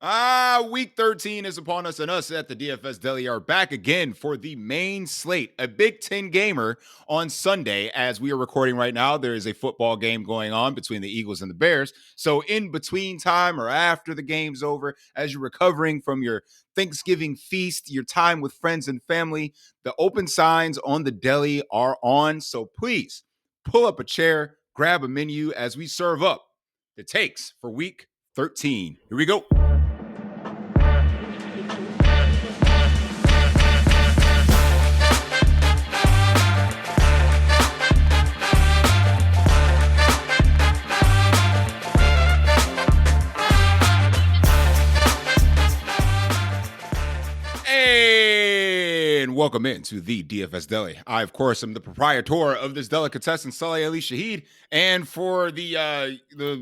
Week 13 is upon us, and us at the DFS Deli are back again for the main slate, a Big Ten gamer on Sunday. As we are recording right now, there is a football game going on between the Eagles and the Bears. So, in between time or after the game's over, as you're recovering from your Thanksgiving feast, your time with friends and family, the open signs on the deli are on. So, please pull up a chair, grab a menu as we serve up the takes for week 13. Here we go. And welcome into the DFS Deli. I, of course, am the proprietor of this delicatessen, Saleh Ali Shahid. And for the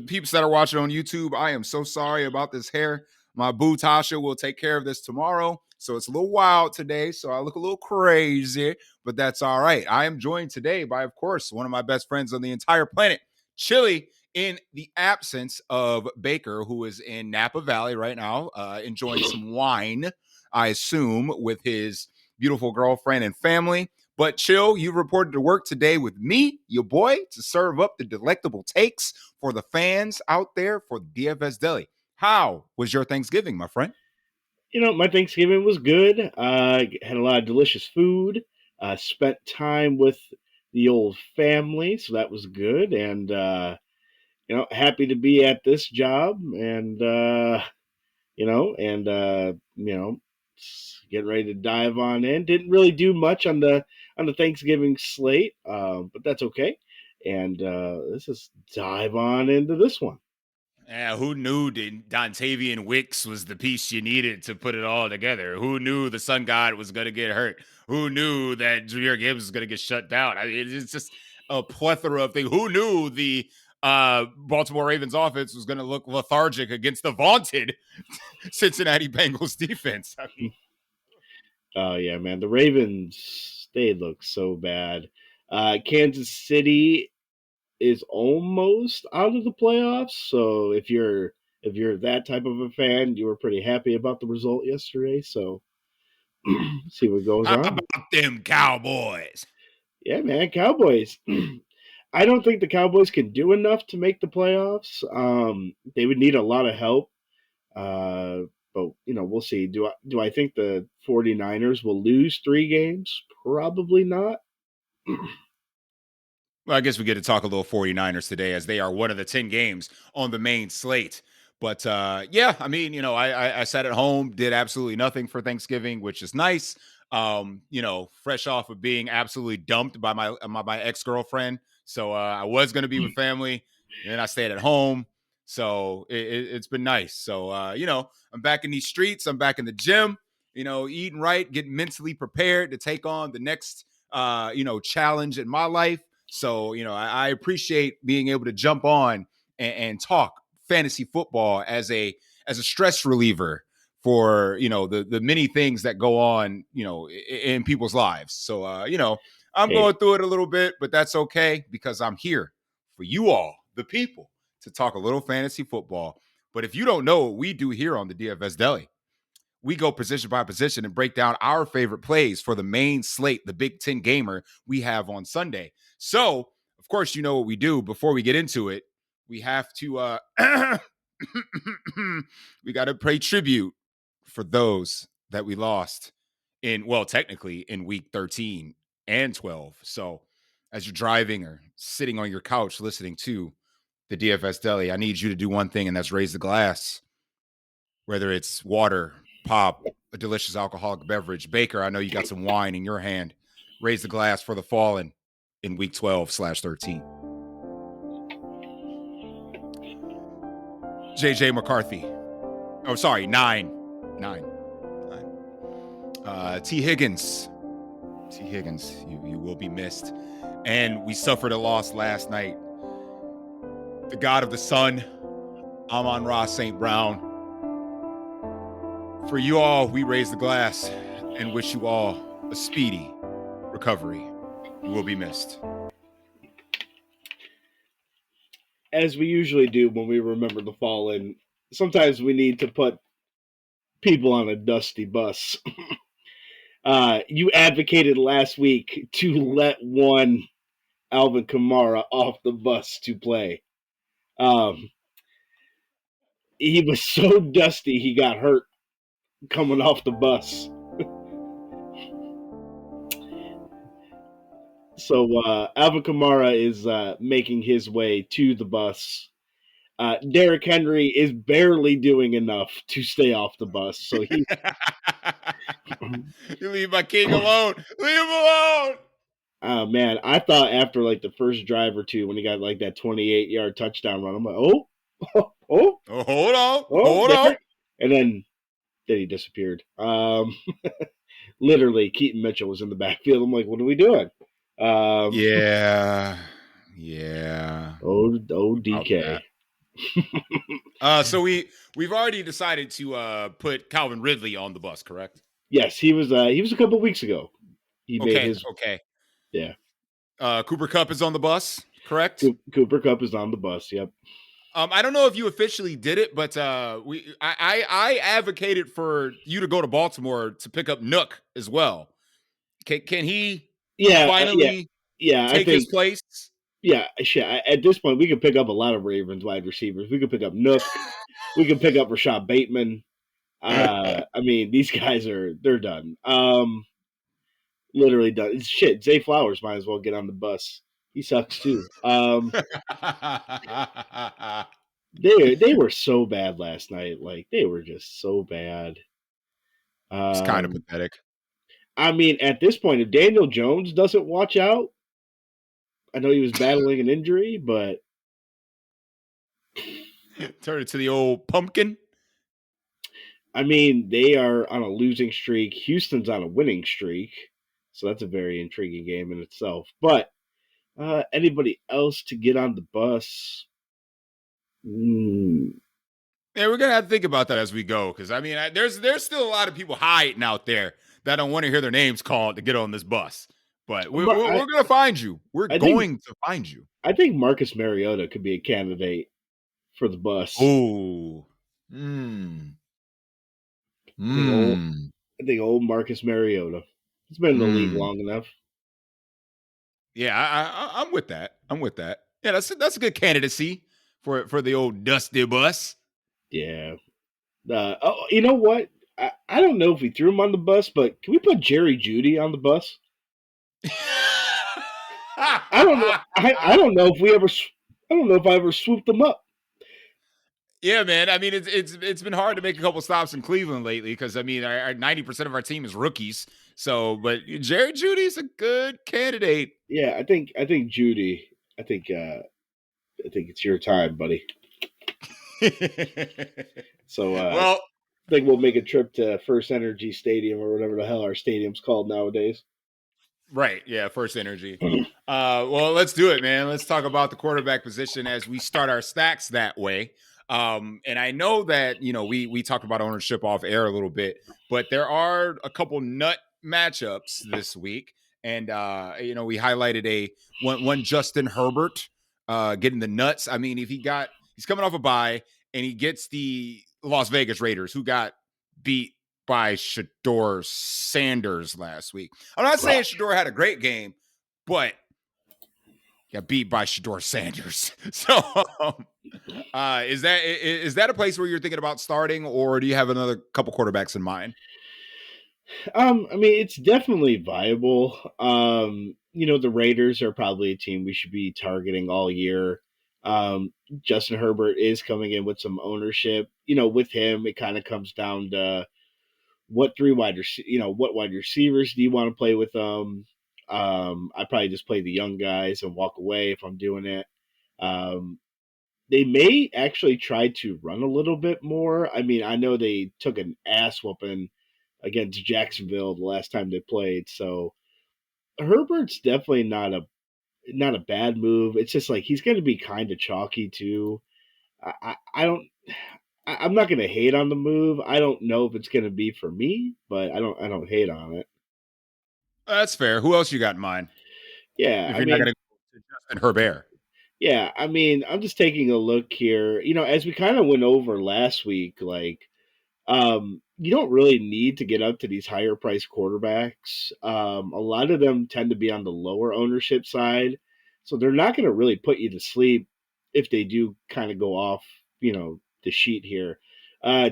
peeps that are watching on YouTube, I am so sorry about this hair. My boo Tasha will take care of this tomorrow. So it's a little wild today. So I look a little crazy, but that's all right. I am joined today by, of course, one of my best friends on the entire planet, Chili, in the absence of Baker, who is in Napa Valley right now, enjoying some wine, I assume, with his beautiful girlfriend and family. But Chill, you reported to work today with me, your boy, to serve up the delectable takes for the fans out there for the DFS Deli. How was your Thanksgiving, my friend? My Thanksgiving was good. Had a lot of delicious food. Spent time with the old family, so that was good. And happy to be at this job, and getting ready to dive on in. Didn't really do much on the Thanksgiving slate, but that's okay. And let's just dive on into this one. Yeah, who knew Dontavian Wicks was the piece you needed to put it all together? Who knew the Sun God was going to get hurt? Who knew that Jameer Gibbs was going to get shut down? I mean, it's just a plethora of things. Who knew the Baltimore Ravens offense was going to look lethargic against the vaunted Cincinnati Bengals defense? I mean, Oh yeah, man. The Ravens, they look so bad. Kansas City is almost out of the playoffs. So if you're that type of a fan, you were pretty happy about the result yesterday. So see what goes how on. about them Cowboys? Yeah, man, Cowboys. I don't think the Cowboys can do enough to make the playoffs. They would need a lot of help. Uh, but we'll see. Do I think the 49ers will lose 3 games? Probably not. Well, I guess we get to talk a little 49ers today as they are one of the 10 games on the main slate. But yeah, I mean, I sat at home, did absolutely nothing for Thanksgiving, which is nice. Fresh off of being absolutely dumped by my ex-girlfriend. So I was going to be with family, and then I stayed at home. So it's been nice. So, I'm back in these streets. I'm back in the gym, eating right, getting mentally prepared to take on the next, challenge in my life. So, I appreciate being able to jump on and talk fantasy football as a stress reliever for, the many things that go on, in people's lives. So, I'm Hey, going through it a little bit, but that's okay because I'm here for you all, the people, to talk a little fantasy football. But if you don't know what we do here on the DFS Deli, we go position by position and break down our favorite plays for the main slate, the Big Ten gamer we have on Sunday. So, of course, you know what we do. Before we get into it, we have to we got to pay tribute for those that we lost technically in week 13 and 12. So, as you're driving or sitting on your couch listening to the DFS Deli, I need you to do one thing, and that's raise the glass, whether it's water, pop, a delicious alcoholic beverage. Baker, I know you got some wine in your hand. Raise the glass for the fallen in week 12/13. JJ McCarthy. Oh, sorry, 9. 9. 9. T. Higgins. T. Higgins, you will be missed. And we suffered a loss last night. The God of the Sun, Amon-Ra St. Brown. For you all, we raise the glass and wish you all a speedy recovery. You will be missed. as we usually do when we remember the fallen, sometimes we need to put people on a dusty bus. You advocated last week to let one Alvin Kamara off the bus to play. Um, he was so dusty he got hurt coming off the bus. So Alvin Kamara is making his way to the bus. Derrick Henry is barely doing enough to stay off the bus. So he. You leave my king alone. Leave him alone. Oh man, I thought after like the first drive or two when he got like that 28-yard touchdown run, I'm like, oh, oh, Oh, hold on. oh, Hold on. Derrick. And then he disappeared. Literally, Keaton Mitchell was in the backfield. I'm like, what are we doing? Yeah. Yeah. Oh, About DK. that. So we've already decided to put Calvin Ridley on the bus, correct? Yes, he was a couple weeks ago. He made his Okay. yeah. Cooper Kupp is on the bus, correct? Cooper Kupp is on the bus. Yep. I don't know if you officially did it, but I advocated for you to go to Baltimore to pick up Nook as well. Can he finally yeah. I take his think place? yeah. Shit, at this point, we could pick up a lot of Ravens wide receivers. We could pick up Nook. We could pick up Rashad Bateman. I mean, these guys they're done. Literally done. Shit, Zay Flowers might as well get on the bus. He sucks too. They were so bad last night. Like they were just so bad. It's kind of Um, pathetic. I mean, at this point, if Daniel Jones doesn't watch out, I know he was battling an injury, but Turn it to the old pumpkin. I mean, they are on a losing streak. Houston's on a winning streak, so that's a very intriguing game in itself. But anybody else to get on the bus? Yeah, we're gonna have to think about that as we go, because I mean, there's still a lot of people hiding out there that don't want to hear their names called to get on this bus. But we're gonna find you. We're going to find you. I think Marcus Mariota could be a candidate for the bus. Oh, I think old Marcus Mariota. He's been in the league long enough. Yeah, I'm with that. I'm with that. Yeah, that's a good candidacy for the old dusty bus. Yeah. You know what? I don't know if we threw him on the bus, but can we put Jerry Judy on the bus? I don't know. I don't know if we ever. I don't know if I ever swooped them up. Yeah, man. I mean, it's been hard to make a couple stops in Cleveland lately because I mean, our 90% of our team is rookies. So, but Jerry Judy's a good candidate. Yeah, I think Judy. I think it's your time, buddy. So, well, I think we'll make a trip to First Energy Stadium or whatever the hell our stadium's called nowadays. Right. Yeah. First Energy. Well, let's do it, man. Let's talk about the quarterback position as we start our stacks that way. And I know that, we talked about ownership off air a little bit, but there are a couple nut matchups this week. And, we highlighted one Justin Herbert getting the nuts. I mean, he's coming off a bye and he gets the Las Vegas Raiders who got beat by Shador Sanders last week. I'm not saying Shador had a great game, but got beat by Shador Sanders. So is that a place where you're thinking about starting, or do you have another couple quarterbacks in mind? I mean, it's definitely viable. The Raiders are probably a team we should be targeting all year. Justin Herbert is coming in with some ownership. With him, it kind of comes down to what what wide receivers do you want to play with them? I probably just play the young guys and walk away if I'm doing it. They may actually try to run a little bit more. I mean, I know they took an ass whooping against Jacksonville the last time they played, so Herbert's definitely not a bad move. It's just like he's going to be kind of chalky too. I don't. I'm not going to hate on the move. I don't know if it's going to be for me, but I don't hate on it. That's fair. Who else you got in mind? Yeah, If I you're not mean, going to Justin Herbert. yeah, I mean, I'm just taking a look here. As we kind of went over last week, like You don't really need to get up to these higher price quarterbacks. A lot of them tend to be on the lower ownership side, so they're not going to really put you to sleep if they do kind of go off, the sheet here.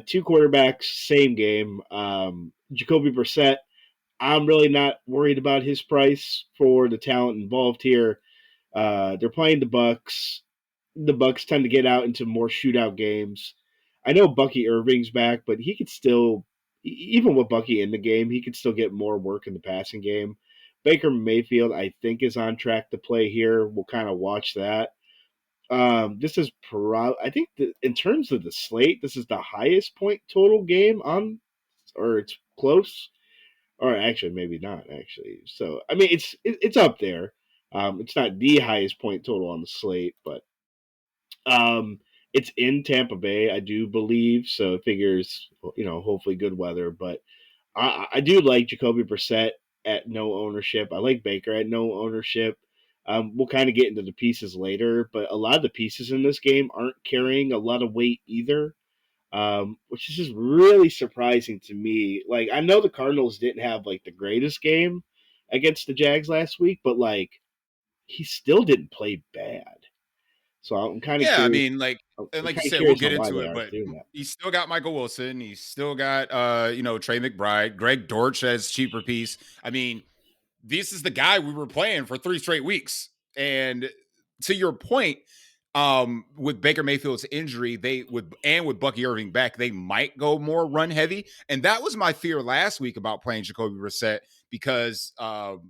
Two quarterbacks, same game. Jacoby Brissett, I'm really not worried about his price for the talent involved here. They're playing the Bucks. The Bucks tend to get out into more shootout games. I know Bucky Irving's back, but he could still, even with Bucky in the game, he could still get more work in the passing game. Baker Mayfield, I think, is on track to play here. We'll kind of watch that. This is I think in terms of the slate, this is the highest point total game on, or it's close, or actually maybe not actually. So I mean, it's up there. It's not the highest point total on the slate, but it's in Tampa Bay, I do believe. So it figures, hopefully good weather. But I do like Jacoby Brissett at no ownership. I like Baker at no ownership. We'll kind of get into the pieces later, but a lot of the pieces in this game aren't carrying a lot of weight either, which is just really surprising to me. Like, I know the Cardinals didn't have like the greatest game against the Jags last week, but like he still didn't play bad. So I'm kind of Yeah, I curious. mean, I'm and like you kind of said, we'll curious get on why into they it, are but doing that. he's still got Michael Wilson. He's still got, Trey McBride, Greg Dortch as cheaper piece. I mean, this is the guy we were playing for 3 straight weeks. And to your point, with Baker Mayfield's injury, with Bucky Irving back, they might go more run heavy. And that was my fear last week about playing Jacoby Brissett because of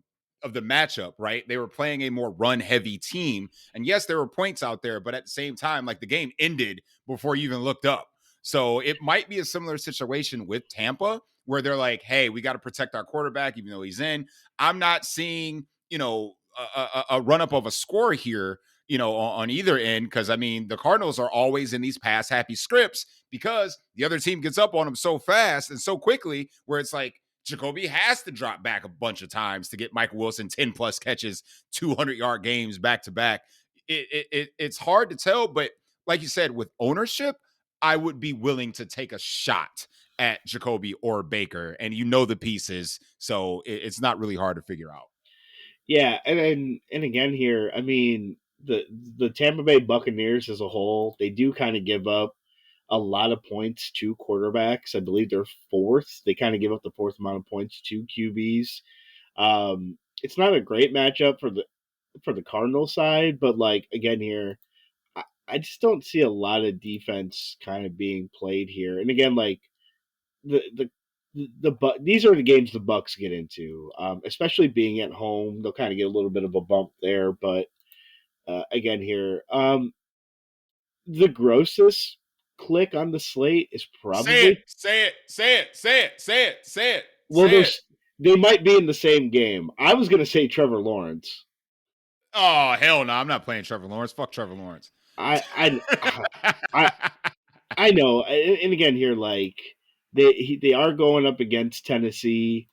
the matchup, right? They were playing a more run heavy team. And yes, there were points out there, but at the same time, like the game ended before you even looked up. So it might be a similar situation with Tampa where they're like, hey, we got to protect our quarterback, even though he's in. I'm not seeing, a run up of a score here, on either end. Cause I mean, the Cardinals are always in these pass happy scripts because the other team gets up on them so fast and so quickly where it's like, Jacoby has to drop back a bunch of times to get Michael Wilson 10 plus catches, 200-yard games back to back. It's hard to tell, but like you said, with ownership, I would be willing to take a shot at Jacoby or Baker, and the pieces, so it's not really hard to figure out. Yeah, and again here, I mean the Tampa Bay Buccaneers as a whole, they do kind of give up a lot of points to quarterbacks. I believe they're fourth. They kind of give up the fourth amount of points to QBs. It's not a great matchup for the Cardinal side, but like again here, I just don't see a lot of defense kind of being played here. And again, like the the these are the games the Bucks get into, especially being at home. They'll kind of get a little bit of a bump there, but again here, the grossest click on the slate is Say it, probably, say it, say it, say it, say it, say it, well, say it. they might be in the same game. I was gonna say Trevor Lawrence. Oh hell no, I'm not playing Trevor Lawrence. Fuck Trevor Lawrence. I I I know, and again here, like they are going up against Tennessee.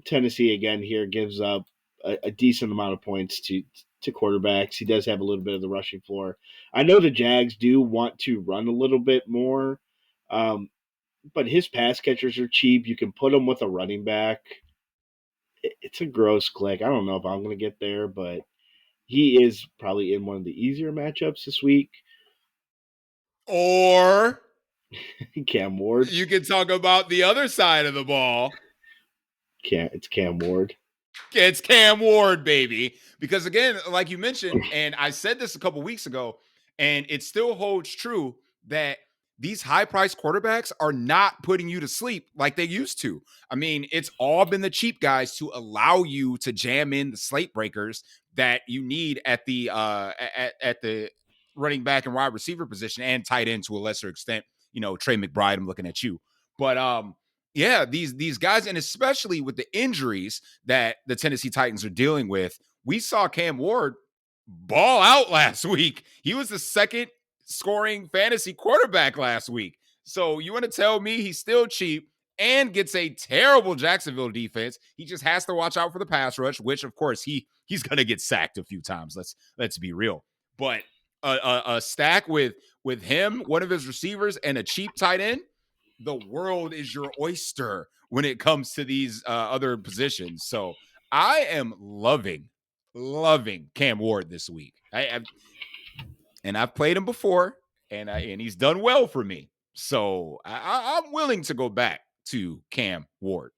Tennessee again here gives up a decent amount of points to quarterbacks. He does have a little bit of the rushing floor. I know the Jags do want to run a little bit more, um, but his pass catchers are cheap. You can put him with a running back. It's a gross click. I don't know if I'm going to get there, but he is probably in one of the easier matchups this week. Or Cam Ward. you can talk about the other side of the ball. It's Cam Ward. It's Cam Ward, baby. Because again, like you mentioned, and I said this a couple weeks ago, and it still holds true that these high priced quarterbacks are not putting you to sleep like they used to. I mean, it's all been the cheap guys to allow you to jam in the slate breakers that you need at the running back and wide receiver position and tight end to a lesser extent. Trey McBride, I'm looking at you. But yeah, these guys, and especially with the injuries that the Tennessee Titans are dealing with, we saw Cam Ward ball out last week. He was the second scoring fantasy quarterback last week. So you want to tell me he's still cheap and gets a terrible Jacksonville defense? He just has to watch out for the pass rush, which of course he's going to get sacked a few times. Let's be real. But a stack with him, one of his receivers, and a cheap tight end. the world is your oyster when it comes to these other positions. So I am loving Cam Ward this week. I've played him before, and he's done well for me. So I'm willing to go back to Cam Ward.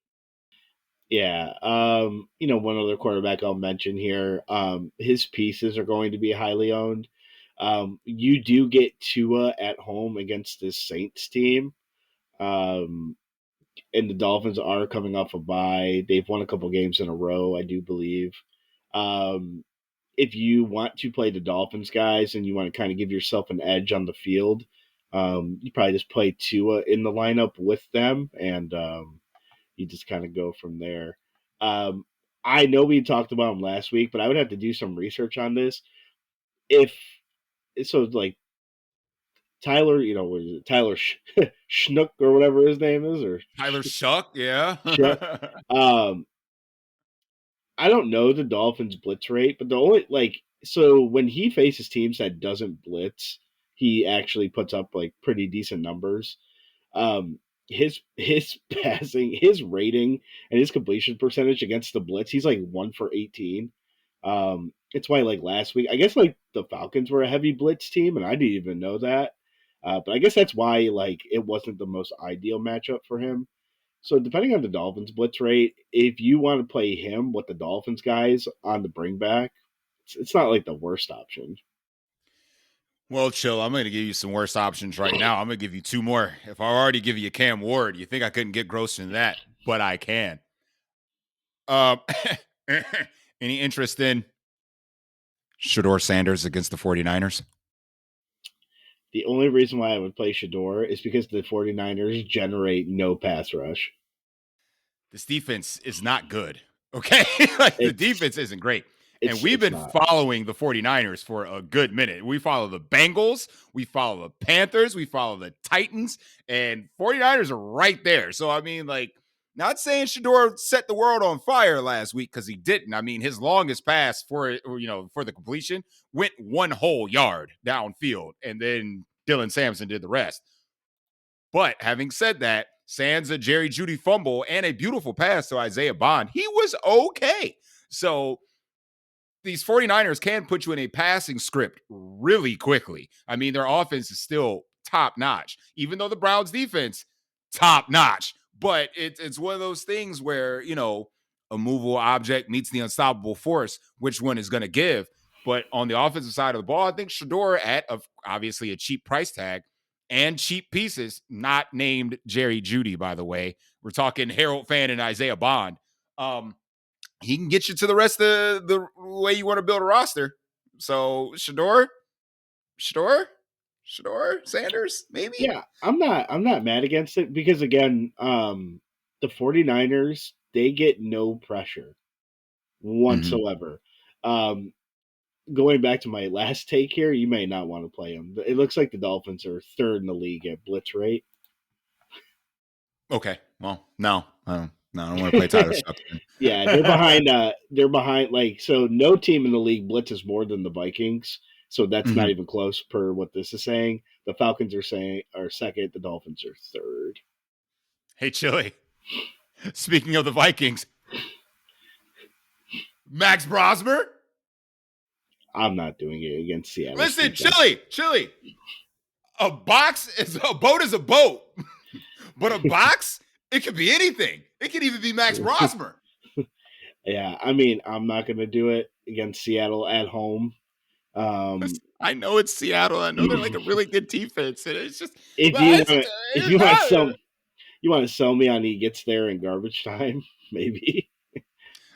Yeah. One other quarterback I'll mention here. His pieces are going to be highly owned. You do get Tua at home against this Saints team. Um, and the Dolphins are coming off a bye. They've won a couple games in a row, I do believe. Um, if you want to play the Dolphins guys and you want to kind of give yourself an edge on the field, you probably just play Tua in the lineup with them, and you just kind of go from there. Um, I know we talked about him last week, but I would have to do some research on this. If so, like Tyler, what is it? Tyler Schnook or whatever his name is, or Tyler Shuck, yeah. Shuck. Um, I don't know the Dolphins blitz rate, but the only so when he faces teams that doesn't blitz, he actually puts up like pretty decent numbers. Um, his passing, his rating, and his completion percentage against the blitz, he's like 1 for 18. It's why like last week, I guess like the Falcons were a heavy blitz team, and I didn't even know that. But I guess that's why like it wasn't the most ideal matchup for him. So depending on the Dolphins blitz rate, if you want to play him with the Dolphins guys on the bring back, it's not like the worst option. Well, chill. I'm going to give you some worse options right now. I'm going to give you two more. If I already give you Cam Ward, you think I couldn't get grosser than that, but I can. Um, any interest in Shador Sanders against the 49ers? The only reason why I would play Shador is because the 49ers generate no pass rush. This defense is not good. Okay. Like the It's defense isn't great. And we've it's been not. following the 49ers for a good minute. We follow the Bengals, we follow the Panthers, we follow the Titans, and 49ers are right there. So, I mean, like, not saying Shador set the world on fire last week because he didn't. I mean, his longest pass for the completion went 1 whole yard downfield, and then Dylan Sampson did the rest. But having said that, sans a Jerry Jeudy fumble and a beautiful pass to Isaiah Bond, he was okay. So these 49ers can put you in a passing script really quickly. I mean, their offense is still top notch, even though the Browns defense, top notch. But it's one of those things where, a movable object meets the unstoppable force, which one is going to give. But on the offensive side of the ball, I think Shador at obviously a cheap price tag and cheap pieces, not named Jerry Jeudy, by the way. We're talking Harold Fan and Isaiah Bond. He can get you to the rest of the way you want to build a roster. So Shador, Sanders, maybe. Yeah, I'm not mad against it because again, the 49ers, they get no pressure Mm-hmm. whatsoever. Um, Going back to my last take here, you may not want to play them. It looks like the Dolphins are third in the league at blitz rate. Okay. Well, no, I don't want to play Tyler Shuck. Yeah, they're behind. They're behind. Like so, no team in the league blitzes more than the Vikings. So that's not Mm-hmm. even close per what this is saying. The Falcons are second. The Dolphins are third. Hey, Chili. Speaking of the Vikings, Max Brosmer. I'm not doing it against Seattle. Listen, Chili. A boat is a boat, but a box, it could be anything. It could even be Max Brosmer. Yeah, I mean, I'm not going to do it against Seattle at home. Um, I know it's Seattle. I know they're like a really good defense, and it's just, if but you it's, want, if it's you want not. some, you want to sell me on he gets there in garbage time, maybe.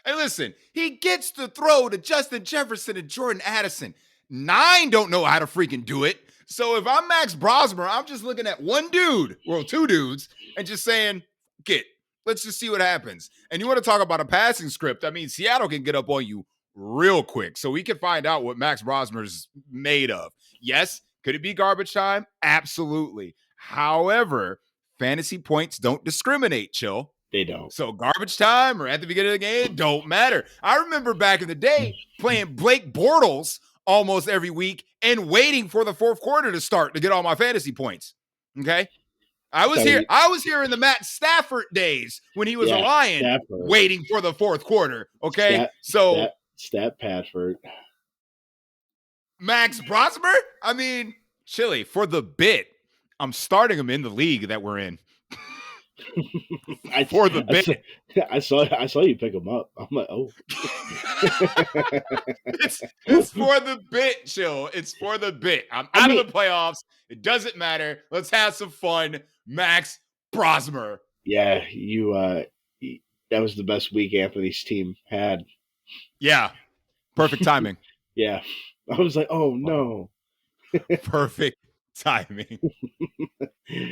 Hey, listen, he gets to throw to Justin Jefferson and Jordan Addison. 9 don't know how to freaking do it. So if I'm Max Brosmer, I'm just looking at one dude, well, two dudes, and just saying, get. Let's just see what happens. And you want to talk about a passing script. I mean, Seattle can get up on you real quick. So we can find out what Max Brosmer's made of. Yes, could it be garbage time? Absolutely. However, fantasy points don't discriminate, chill. They don't. So garbage time or at the beginning of the game, don't matter. I remember back in the day playing Blake Bortles almost every week and waiting for the fourth quarter to start to get all my fantasy points. Okay. I was here. Sorry, I was here in the Matt Stafford days when he was a yeah, Lion, Stafford, waiting for the fourth quarter. Okay, Stat, so Stat Patford. Max Brosmer. I mean, Chili for the bit. I'm starting him in the league that we're in I, for the I bit. saw, I saw you pick him up. I'm like, oh. It's for the bit, chill. It's for the bit. I'm I out of mean, the playoffs. It doesn't matter. Let's have some fun. Max Brosmer. yeah, that was the best week Anthony's team had. Yeah, perfect timing. Yeah, I was like, oh no. Perfect timing.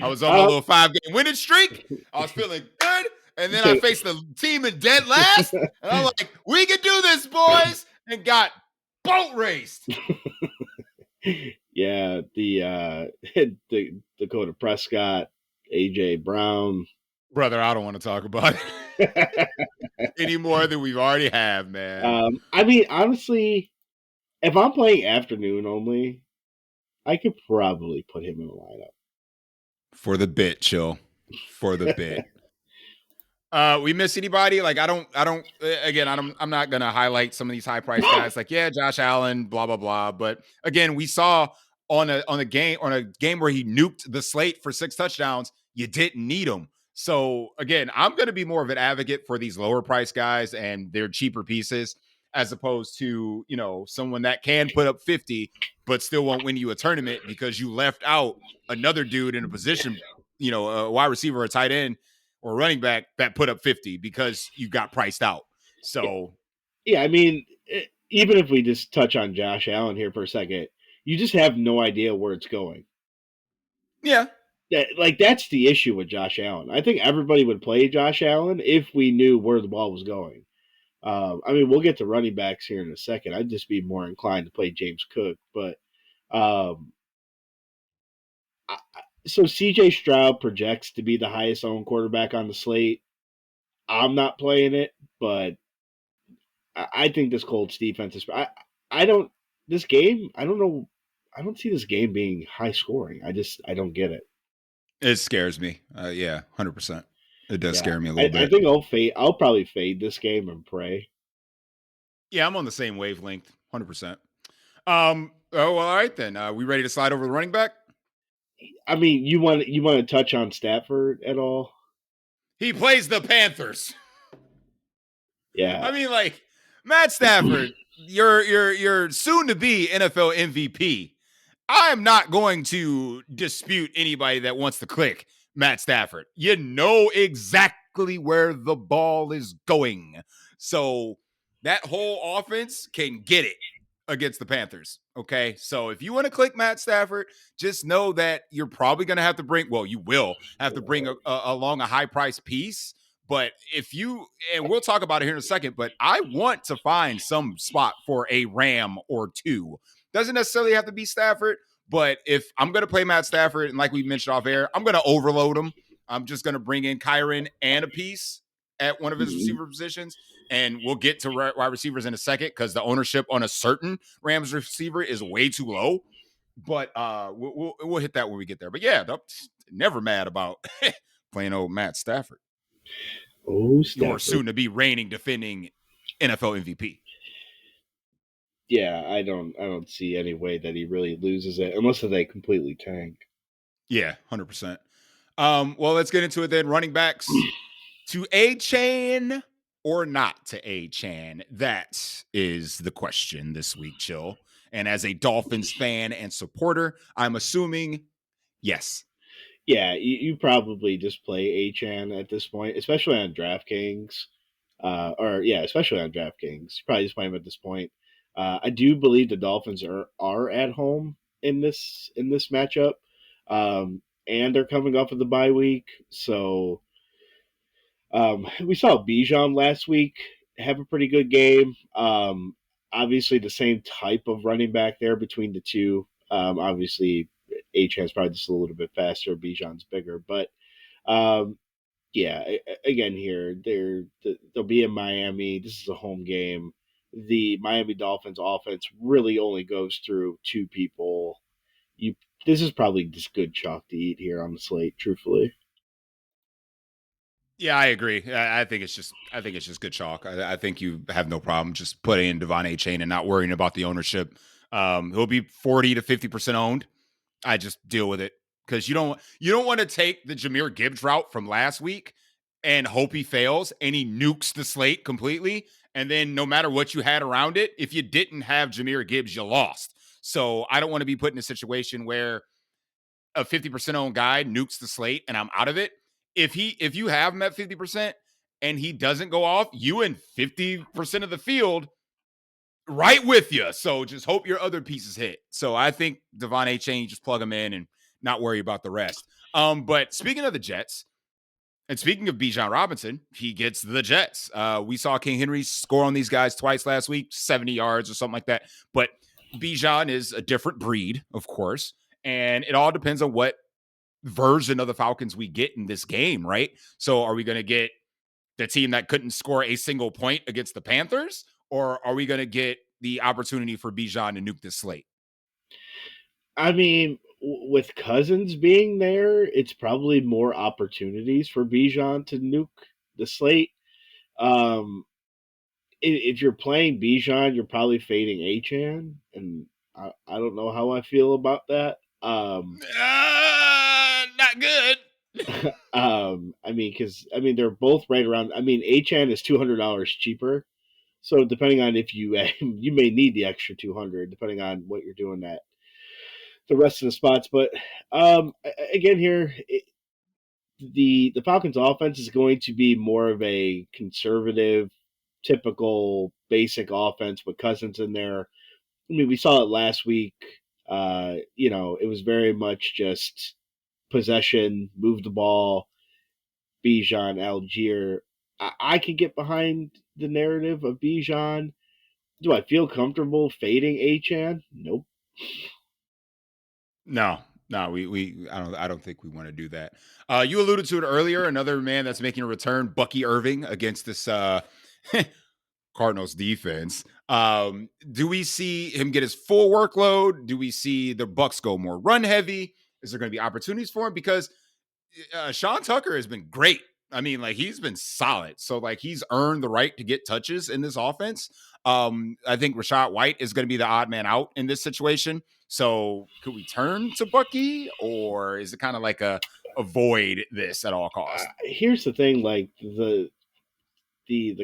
I was on my Um, little 5-game winning streak. I was feeling good. And then I take, faced the team in dead last. And I'm like, we can do this, boys. And got boat raced. yeah, the Dakota Prescott, AJ Brown. Brother, I don't want to talk about it any more than we've already have, man. I mean, honestly, if I'm playing afternoon only, I could probably put him in the lineup. For the bit, chill. For the bit. We miss anybody? Like, again, I'm not gonna highlight some of these high price guys. Like, yeah, Josh Allen, blah, blah, blah. But again, we saw on a game where he nuked the slate for 6 touchdowns, you didn't need him. So again, I'm gonna be more of an advocate for these lower price guys and their cheaper pieces, as opposed to, someone that can put up 50 but still won't win you a tournament because you left out another dude in a position, a wide receiver, a tight end, or running back that put up 50 because you got priced out. Yeah, So, yeah. I mean, even if we just touch on Josh Allen here for a second, you just have no idea where it's going. yeah, That's the issue with Josh Allen. I think everybody would play Josh Allen if we knew where the ball was going. I mean, we'll get to running backs here in a second. I'd just be more inclined to play James Cook, but um, so CJ Stroud projects to be the highest owned quarterback on the slate. I'm not playing it, but I think this Colts defense is. I don't this game. I don't know. I don't see this game being high scoring. I don't get it. it scares me. Yeah, 100%. It does Yeah, scare me a little I bit. think I'll fade. I'll probably fade this game and pray. Yeah, I'm on the same wavelength, 100%. Oh, well, all right then. We ready to slide over the running back? I mean, you want to touch on Stafford at all? He plays the Panthers. Yeah, I mean, like, Matt Stafford, you're soon to be NFL MVP. I am not going to dispute anybody that wants to click Matt Stafford. You know exactly where the ball is going. So that whole offense can get it against the Panthers. Okay. So if you want to click Matt Stafford, just know that you're probably going to have to you will have to bring along a high price piece. But and we'll talk about it here in a second, but I want to find some spot for a Ram or two. Doesn't necessarily have to be Stafford, but if I'm going to play Matt Stafford, and like we mentioned off air, I'm going to overload him. I'm just going to bring in Kyron and a piece at one of his receiver positions. And we'll get to wide receivers in a second because the ownership on a certain Rams receiver is way too low. But we'll hit that when we get there. But yeah, never mad about playing old Matt Stafford. oh Your Stafford. soon to be reigning, defending NFL MVP. Yeah, I don't see any way that he really loses it unless they completely tank. Yeah, 100%. Well, let's get into it then. Running backs to A-Chan or not to A-Chan? That is the question this week, Chill. And as a Dolphins fan and supporter, I'm assuming yes. Yeah, you probably just play Achan at this point, especially on DraftKings. Especially on DraftKings. You probably just play him at this point. I do believe the Dolphins are at home in this matchup, and they're coming off of the bye week. So we saw Bijan last week have a pretty good game. Obviously, the same type of running back there between the two. Obviously, Achan's probably just a little bit faster. Bijan's bigger, but um, yeah, again here they'll be in Miami. This is a home game. The Miami Dolphins offense really only goes through two people, you this is probably just good chalk to eat here on the slate, truthfully. Yeah, I agree. I think it's just good chalk. I think you have no problem just putting in Devon A. Chain and not worrying about the ownership. He'll be 40 to 50% owned. I just deal with it because you don't want to take the Jahmyr Gibbs route from last week and hope he fails and he nukes the slate completely. And then no matter what you had around it, if you didn't have Jahmyr Gibbs, you lost. So I don't want to be put in a situation where a 50% owned guy nukes the slate and I'm out of it. If you have him at 50% and he doesn't go off, you and 50% of the field right with you. So just hope your other pieces hit. So I think Devon A. Chain, just plug him in and not worry about the rest. But speaking of the Jets, and speaking of Bijan Robinson, he gets the Jets. We saw King Henry score on these guys twice last week, 70 yards or something like that. But Bijan is a different breed, of course. And it all depends on what version of the Falcons we get in this game, right? So are we going to get the team that couldn't score a single point against the Panthers? Or are we going to get the opportunity for Bijan to nuke this slate? I mean, with Cousins being there, it's probably more opportunities for Bijan to nuke the slate. Um, if you're playing Bijan, you're probably fading Achan, and I don't know how I feel about that. Not good. I mean, because I mean they're both right around. I mean, Achan is $200 cheaper, so depending on if you you may need the extra 200, depending on what you're doing at the rest of the spots. But again, here the Falcons' offense is going to be more of a conservative, typical, basic offense with Cousins in there. I mean, we saw it last week. It was very much just possession, move the ball, Bijan, Algier. I can get behind the narrative of Bijan. Do I feel comfortable fading Achan? Nope. No, no, I don't think we want to do that. You alluded to it earlier. Another man that's making a return, Bucky Irving, against this Cardinals defense. Do we see him get his full workload? Do we see the Bucks go more run heavy? Is there going to be opportunities for him? Because Sean Tucker has been great. I mean, like he's been solid. So like he's earned the right to get touches in this offense. I think Rashad White is going to be the odd man out in this situation. So could we turn to Bucky, or is it kind of like a avoid this at all costs? Here's the thing: like the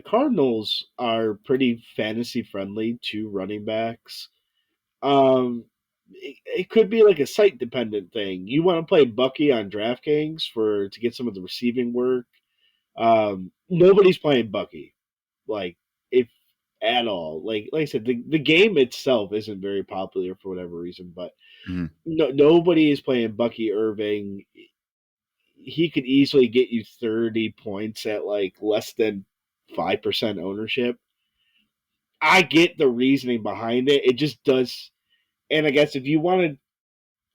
Cardinals are pretty fantasy friendly to running backs. It could be like a site dependent thing. You want to play Bucky on DraftKings to get some of the receiving work. Nobody's playing Bucky, like if at all. Like I said, the game itself isn't very popular for whatever reason, but Mhm. nobody is playing Bucky Irving. He could easily get you 30 points at like less than 5% ownership. I get the reasoning behind it. It just does. And I guess if you wanted,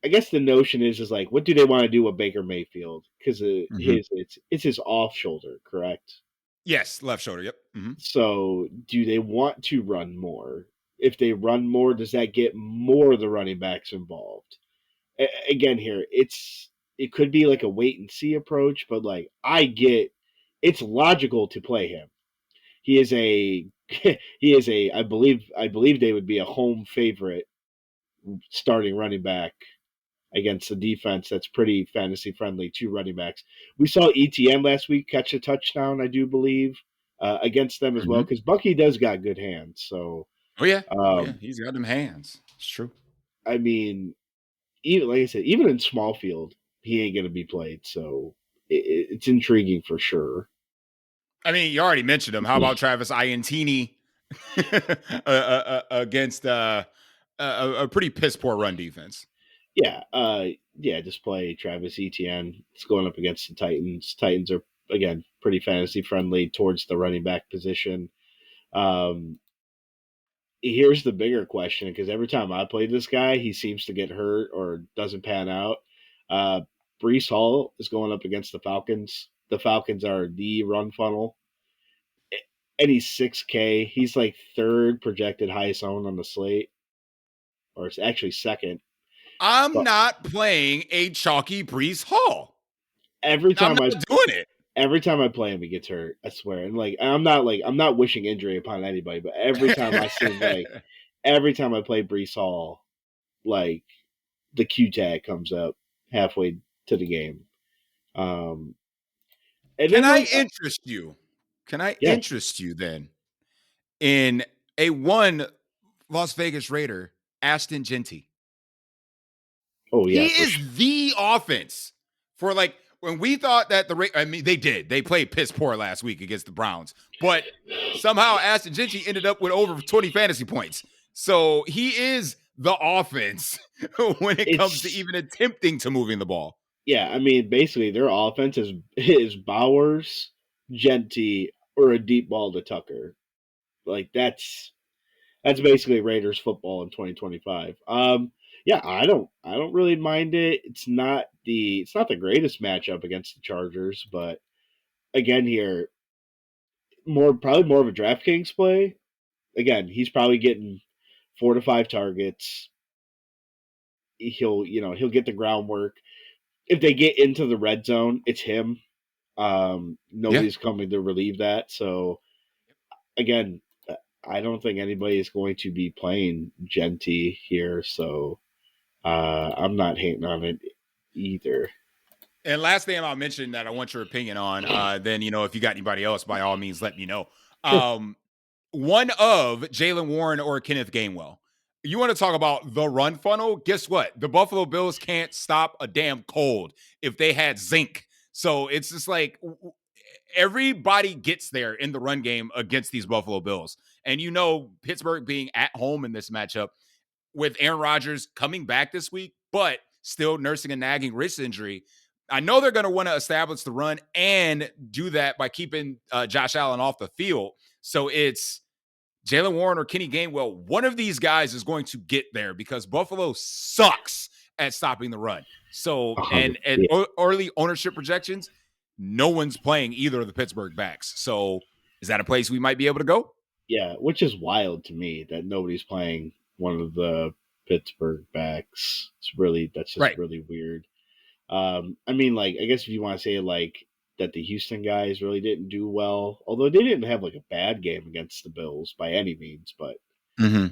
I guess the notion is like, what do they want to do with Baker Mayfield? Because Mhm. it's his off shoulder, correct? Yes, left shoulder. Yep. Mhm. So do they want to run more? If they run more, does that get more of the running backs involved? Again, here it could be like a wait and see approach, but like I get, it's logical to play him. He is a he is a I believe they would be a home favorite starting running back against a defense that's pretty fantasy friendly to running backs. We saw ETN last week catch a touchdown, I do believe, against them as well, Mhm. because Bucky does got good hands. So, Oh yeah. Oh yeah. um, He's got them hands. It's true. I mean, even like I said, even in small field, he ain't going to be played. So it's intriguing for sure. I mean, you already mentioned him. How about Travis Iantini against a pretty piss poor run defense? Yeah, yeah, just play Travis Etienne. It's going up against the Titans. Titans are again pretty fantasy friendly towards the running back position. Um, Here's the bigger question, because every time I play this guy, he seems to get hurt or doesn't pan out. Uh, Brees Hall is going up against the Falcons. The Falcons are the run funnel, and he's 6K. He's like third projected highest owned on the slate, or it's actually second. I'm But not playing a chalky Brees Hall. every I'm time not I doing it. every time I play him, he gets hurt. I swear. And I'm not wishing injury upon anybody, but every time I play Brees Hall, like the Q tag comes up halfway to the game. Um, and Can then I interest you? Can I yeah, interest you then in a one Las Vegas Raider, Ashton Genty? oh He yeah, for sure. is the offense for like when we thought that I mean, they did. They played piss poor last week against the Browns, but somehow Ashton Genty ended up with over 20 fantasy points. So he is the offense when it comes to It's even attempting to moving the ball. yeah. I mean, basically, their offense is Bowers, Genty, or a deep ball to Tucker. Like that's basically Raiders football in 2025. Yeah, I don't really mind it. It's not the greatest matchup against the Chargers, but again here, probably more of a DraftKings play. Again, he's probably getting 4 to 5 targets. He'll get the groundwork. If they get into the red zone, it's him. Yeah. Nobody's coming to relieve that. So again, I don't think anybody is going to be playing Genty here. So I'm not hating on it either. And last thing I'll mention that I want your opinion on, then if you got anybody else, by all means, let me know. Sure. One of Jalen Warren or Kenneth Gainwell. You want to talk about the run funnel? Guess what? The Buffalo Bills can't stop a damn cold if they had zinc. So it's just like everybody gets there in the run game against these Buffalo Bills. And Pittsburgh being at home in this matchup with Aaron Rodgers coming back this week, but still nursing a nagging wrist injury. I know they're going to want to establish the run and do that by keeping Josh Allen off the field. So it's Jalen Warren or Kenny Gainwell. One of these guys is going to get there because Buffalo sucks at stopping the run. So, 100. and at Yeah, early ownership projections, no one's playing either of the Pittsburgh backs. So, is that a place we might be able to go? yeah, which is wild to me that nobody's playing one of the Pittsburgh backs. That's just Right. really weird. I mean, like, I guess if you want to say like that the Houston guys really didn't do well, although they didn't have like a bad game against the Bills by any means, but Mm-hmm.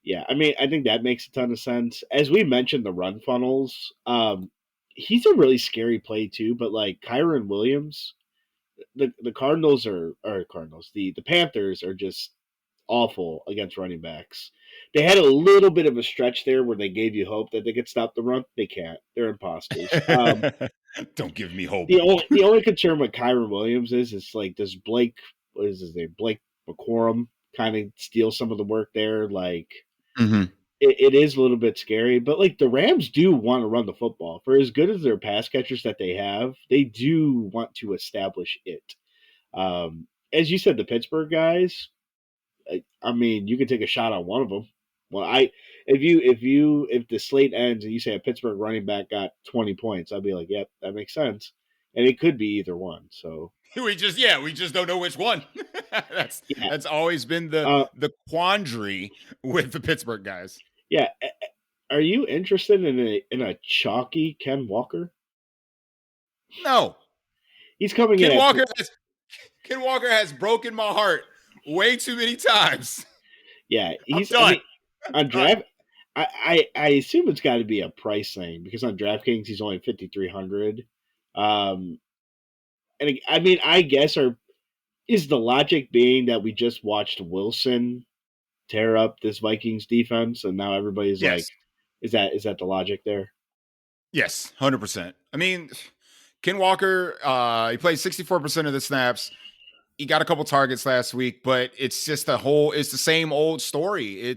yeah, I mean, I think that makes a ton of sense. As we mentioned, the run funnels, he's a really scary play too. But like Kyron Williams, the Cardinals or Cardinals, the Panthers are just awful against running backs. They had a little bit of a stretch there where they gave you hope that they could stop the run. They can't. They're imposters. Don't give me hope. The only concern with Kyron Williams is like does Blake what is his name Blake McCorum kind of steal some of the work there? Like Mm-hmm. it is a little bit scary, but like the Rams do want to run the football. For as good as their pass catchers that they have, they do want to establish it. As you said, the Pittsburgh guys. I mean, you can take a shot on one of them. Well, if the slate ends and you say a Pittsburgh running back got 20 points, I'd be like, yep, that makes sense, and it could be either one. So We just don't know which one. that's yeah, that's always been the uh, the quandary with the Pittsburgh guys. yeah. Are you interested in a chalky Ken Walker? No, He's coming in Ken at Walker has Ken Walker has broken my heart way too many times. yeah. I'm I done. mean, I'm on done. draft, I assume it's got to be a price thing because on DraftKings he's only 5,300. Um, and I mean, I guess is the logic being that we just watched Wilson tear up this Vikings defense, and now everybody's like, Yes, is that the logic there? yes, 100%. I mean, Ken Walker, he played 64% of the snaps. He got a couple targets last week, but it's the same old story.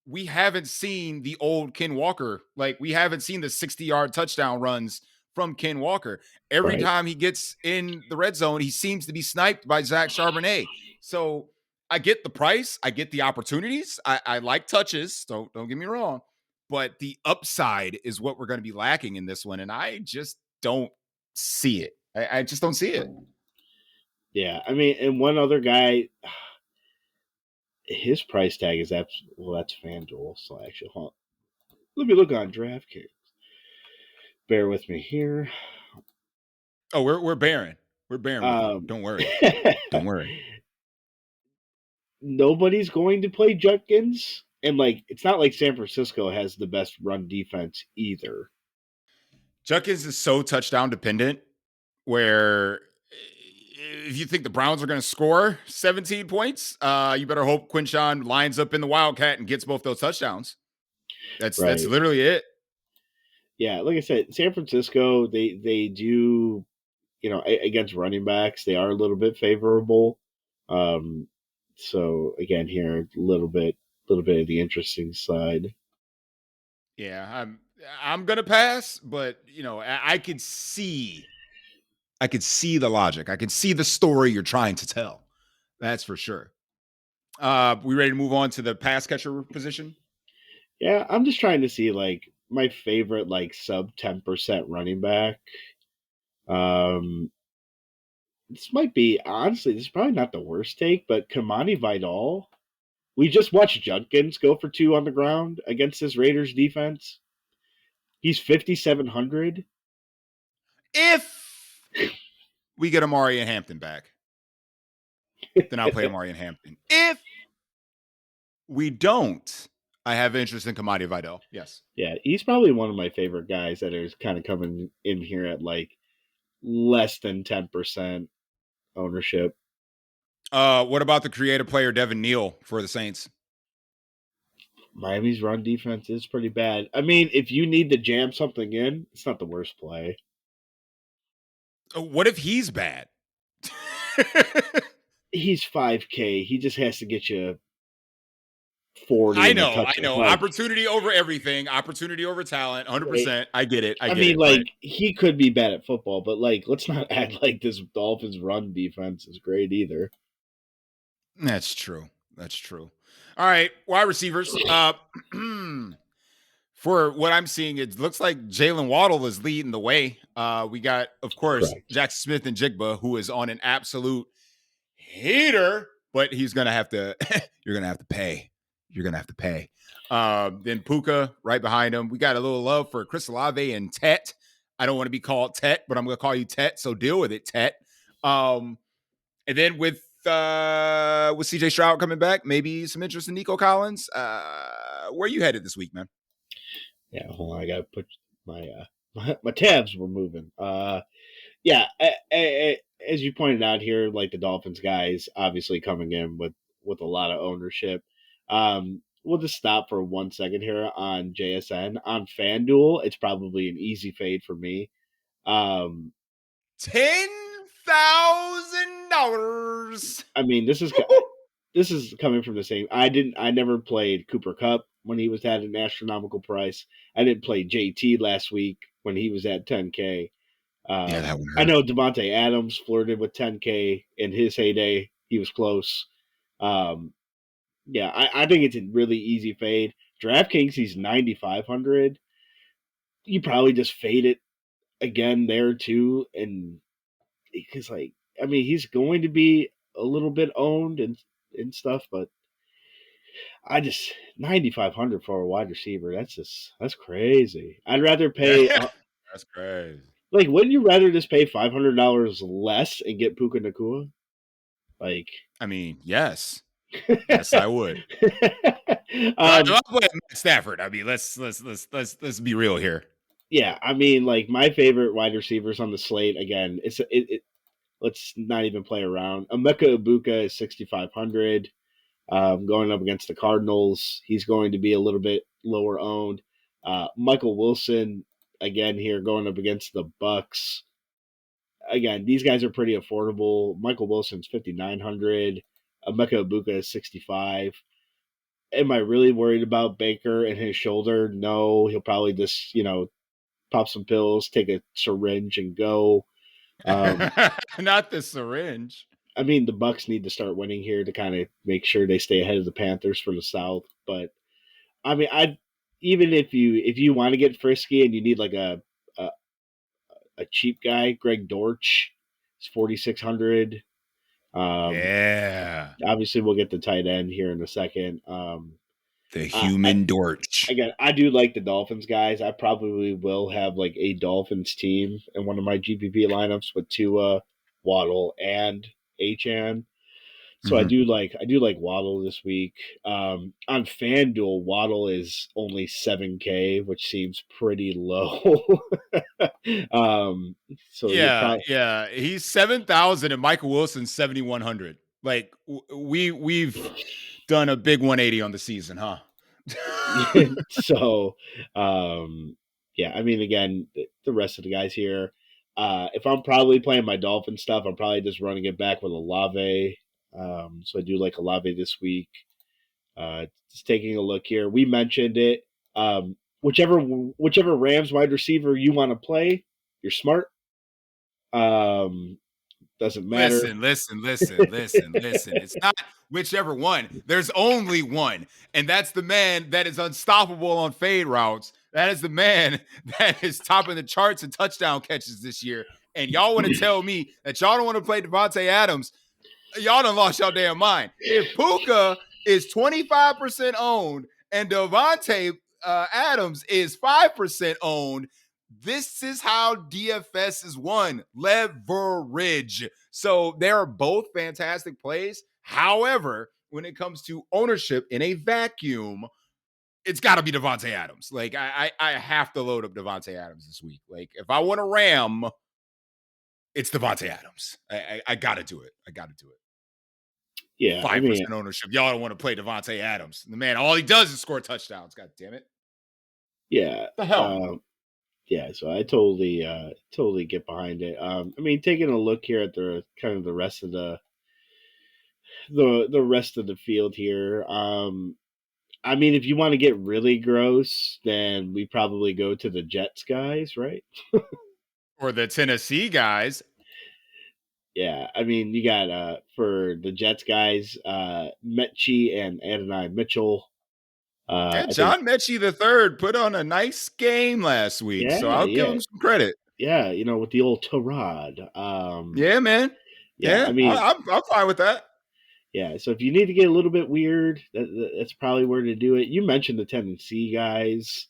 We haven't seen the old Ken Walker. Like, we haven't seen the 60-yard touchdown runs from Ken Walker. Every Right. time he gets in the red zone, he seems to be sniped by Zach Charbonnet. So I get the price, I get the opportunities. I like touches. Don't get me wrong. But the upside is what we're going to be lacking in this one. And I just don't see it. I just don't see it. Yeah, I mean, and one other guy, his price tag is well, that's FanDuel. So actually, hold on. Let me look on DraftKings. Bear with me here. Oh, we're bearing. We're bearing with you. Um, Don't worry. Don't worry. Nobody's going to play Judkins, and like it's not like San Francisco has the best run defense either. Judkins is so touchdown dependent where if you think the Browns are going to score 17 points, you better hope Quinshawn lines up in the Wildcat and gets both those touchdowns. That's Right. literally it. Yeah, like I said, San Francisco, they do, against running backs, they are a little bit favorable. Um, so again, here a little bit of the interesting side. Yeah, I'm gonna pass, but I could see the logic. I can see the story you're trying to tell. That's for sure. We ready to move on to the pass catcher position? Yeah, I'm just trying to see like my favorite like sub 10% running back. Um, this might be honestly, this is probably not the worst take, but Kamani Vidal. We just watched Judkins go for two on the ground against this Raiders defense. He's 5,700. If we get Amari and Hampton back, then I'll play Amari and Hampton. If we don't, I have interest in Kamadi Vidal. Yes. Yeah, he's probably one of my favorite guys that is kind of coming in here at like less than 10% ownership. What about the creative player Devin Neal for the Saints? Miami's run defense is pretty bad. I mean, if you need to jam something in, it's not the worst play. What if he's bad? He's 5K. He just has to get you 40 I in the know. touch. Like, Opportunity over everything. Opportunity over talent. 100%. I get it. I mean, like, he could be bad at football, but like, let's not act like this Dolphins run defense is great either. That's true. That's true. All right, wide receivers. For what I'm seeing, it looks like Jalen Waddle is leading the way. We got, of course, Correct. Jackson Smith and Jigba, who is on an absolute heater, but he's gonna have to. You're gonna have to pay. You're gonna have to pay. Then Puka right behind him. We got a little love for Chris Olave and Tet. I don't want to be called Tet, but I'm gonna call you Tet. So deal with it, Tet. And then with CJ Stroud coming back, maybe some interest in Nico Collins. Where you headed this week, man? Yeah, hold on. I gotta put my my tabs were moving. Yeah, as you pointed out here, like the Dolphins guys, obviously coming in with a lot of ownership. We'll just stop for 1 second here on JSN. On FanDuel, it's probably an easy fade for me. $10,000. I mean, this is coming from the same. I never played Cooper Cup when he was at an astronomical price. I didn't play JT last week when he was at 10K. Yeah, that one I hurt. know Devontae Adams flirted with 10K in his heyday. He was close. Yeah, I think it's a really easy fade. DraftKings, he's 9,500. You probably just fade it again there too, and because like I mean he's going to be a little bit owned and stuff, but I just 9,500 for a wide receiver. That's crazy. I'd rather pay. That's crazy. Like, wouldn't you rather just pay $500 less and get Puka Nakua? Like, I mean, yes, yes, I would. I'm um, playing Matt Stafford. I mean, let's be real here. yeah, I mean, like my favorite wide receivers on the slate. Again, let's not even play around. Emeka Ibuka is 6,500. Going up against the Cardinals, he's going to be a little bit lower owned. Michael Wilson again here going up against the Bucks. Again, these guys are pretty affordable. Michael Wilson's 5,900. Emeka Ibuka is 65. Am I really worried about Baker and his shoulder? No, he'll probably just pop some pills, take a syringe, and go. Not the syringe. I mean, the Bucks need to start winning here to kind of make sure they stay ahead of the Panthers for the South. But I mean, I even if you want to get frisky and you need like a, a cheap guy, Greg Dortch is 4,600. Yeah, Obviously, we'll get the tight end here in a second. the human Dortch. again, I do like the Dolphins guys. I probably will have like a Dolphins team in one of my GPP lineups with Tua, Waddle, and Achan. So Mhm. I do like Waddle this week. On FanDuel, Waddle is only 7K, which seems pretty low. um, so you're Yeah, probably yeah. He's 7,000 and Michael Wilson's 7,100. Like we've done a big 180 on the season, huh? so yeah. I mean, again, the rest of the guys here. If I'm probably playing my Dolphin stuff, I'm probably just running it back with Olave. So I do like Olave this week. Just taking a look here, we mentioned it. Whichever Rams wide receiver you want to play, you're smart. Um, doesn't matter. Listen. It's not whichever one. There's only one, and that's the man that is unstoppable on fade routes. That is the man that is topping the charts and touchdown catches this year. And y'all want to tell me that y'all don't want to play Devontae Adams? Y'all done lost y'all damn mind. If Puka is 25% owned and Devontae Adams is 5% owned, this is how DFS is won. Leverage. So they are both fantastic plays. However, when it comes to ownership in a vacuum, it's got to be Devontae Adams. Like I have to load up Devontae Adams this week. Like if I want a Ram, it's Devontae Adams. I got to do it. I got to do it. Yeah, I mean, 5% ownership. Y'all don't want to play Devontae Adams. The man, all he does is score touchdowns. God damn it. yeah, The hell. yeah. So I totally get behind it. I mean, taking a look here at the kind of the rest of the rest of the field here. I mean, if you want to get really gross, then we probably go to the Jets guys, right? Or the Tennessee guys. Yeah, I mean, you got for the Jets guys, Mechie and Adonai Mitchell. Yeah, I think, John Mechie the third put on a nice game last week, so yeah, I'll give yeah, him some credit. yeah. You know, with the old Tarad. Yeah, man. Yeah, I Yeah, mean, I'm fine with that. yeah. So if you need to get a little bit weird, that's probably where to do it. You mentioned the Tennessee guys.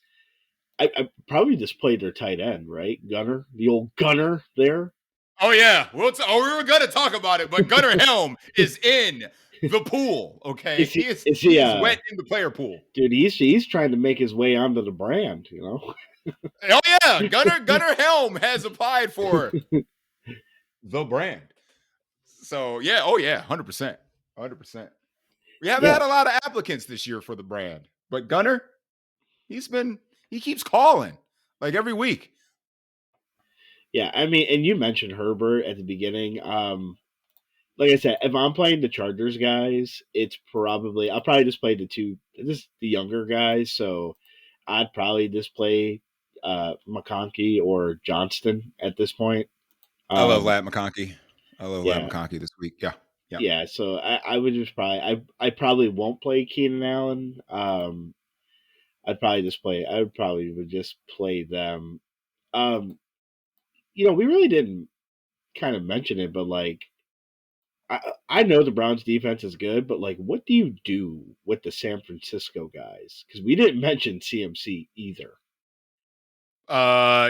I probably just played their tight end, right? Gunner, the old Gunner there. Oh yeah, we were gonna talk about it, but Gunnar Helm is in the pool. Okay, Is he he is wet in the player pool. dude, he's trying to make his way onto the brand, you know. Oh yeah, Gunnar Helm has applied for the brand. So yeah, oh yeah, 100%, 100%. We haven't Yeah, had a lot of applicants this year for the brand, but Gunnar, he keeps calling like every week. yeah. I mean, and you mentioned Herbert at the beginning. Like I said, if I'm playing the Chargers guys, I'll probably just play the younger guys. So I'd probably just play McConkey or Johnston at this point. I love Um, Lat McConkey. I love Lat yeah, McConkey this week. Yeah, yeah. yeah. So I would just I probably won't play Keenan Allen. I would probably would just play them. Um, we really didn't kind of mention it, but like I know the Browns defense is good, but like, what do you do with the San Francisco guys? Because we didn't mention CMC either.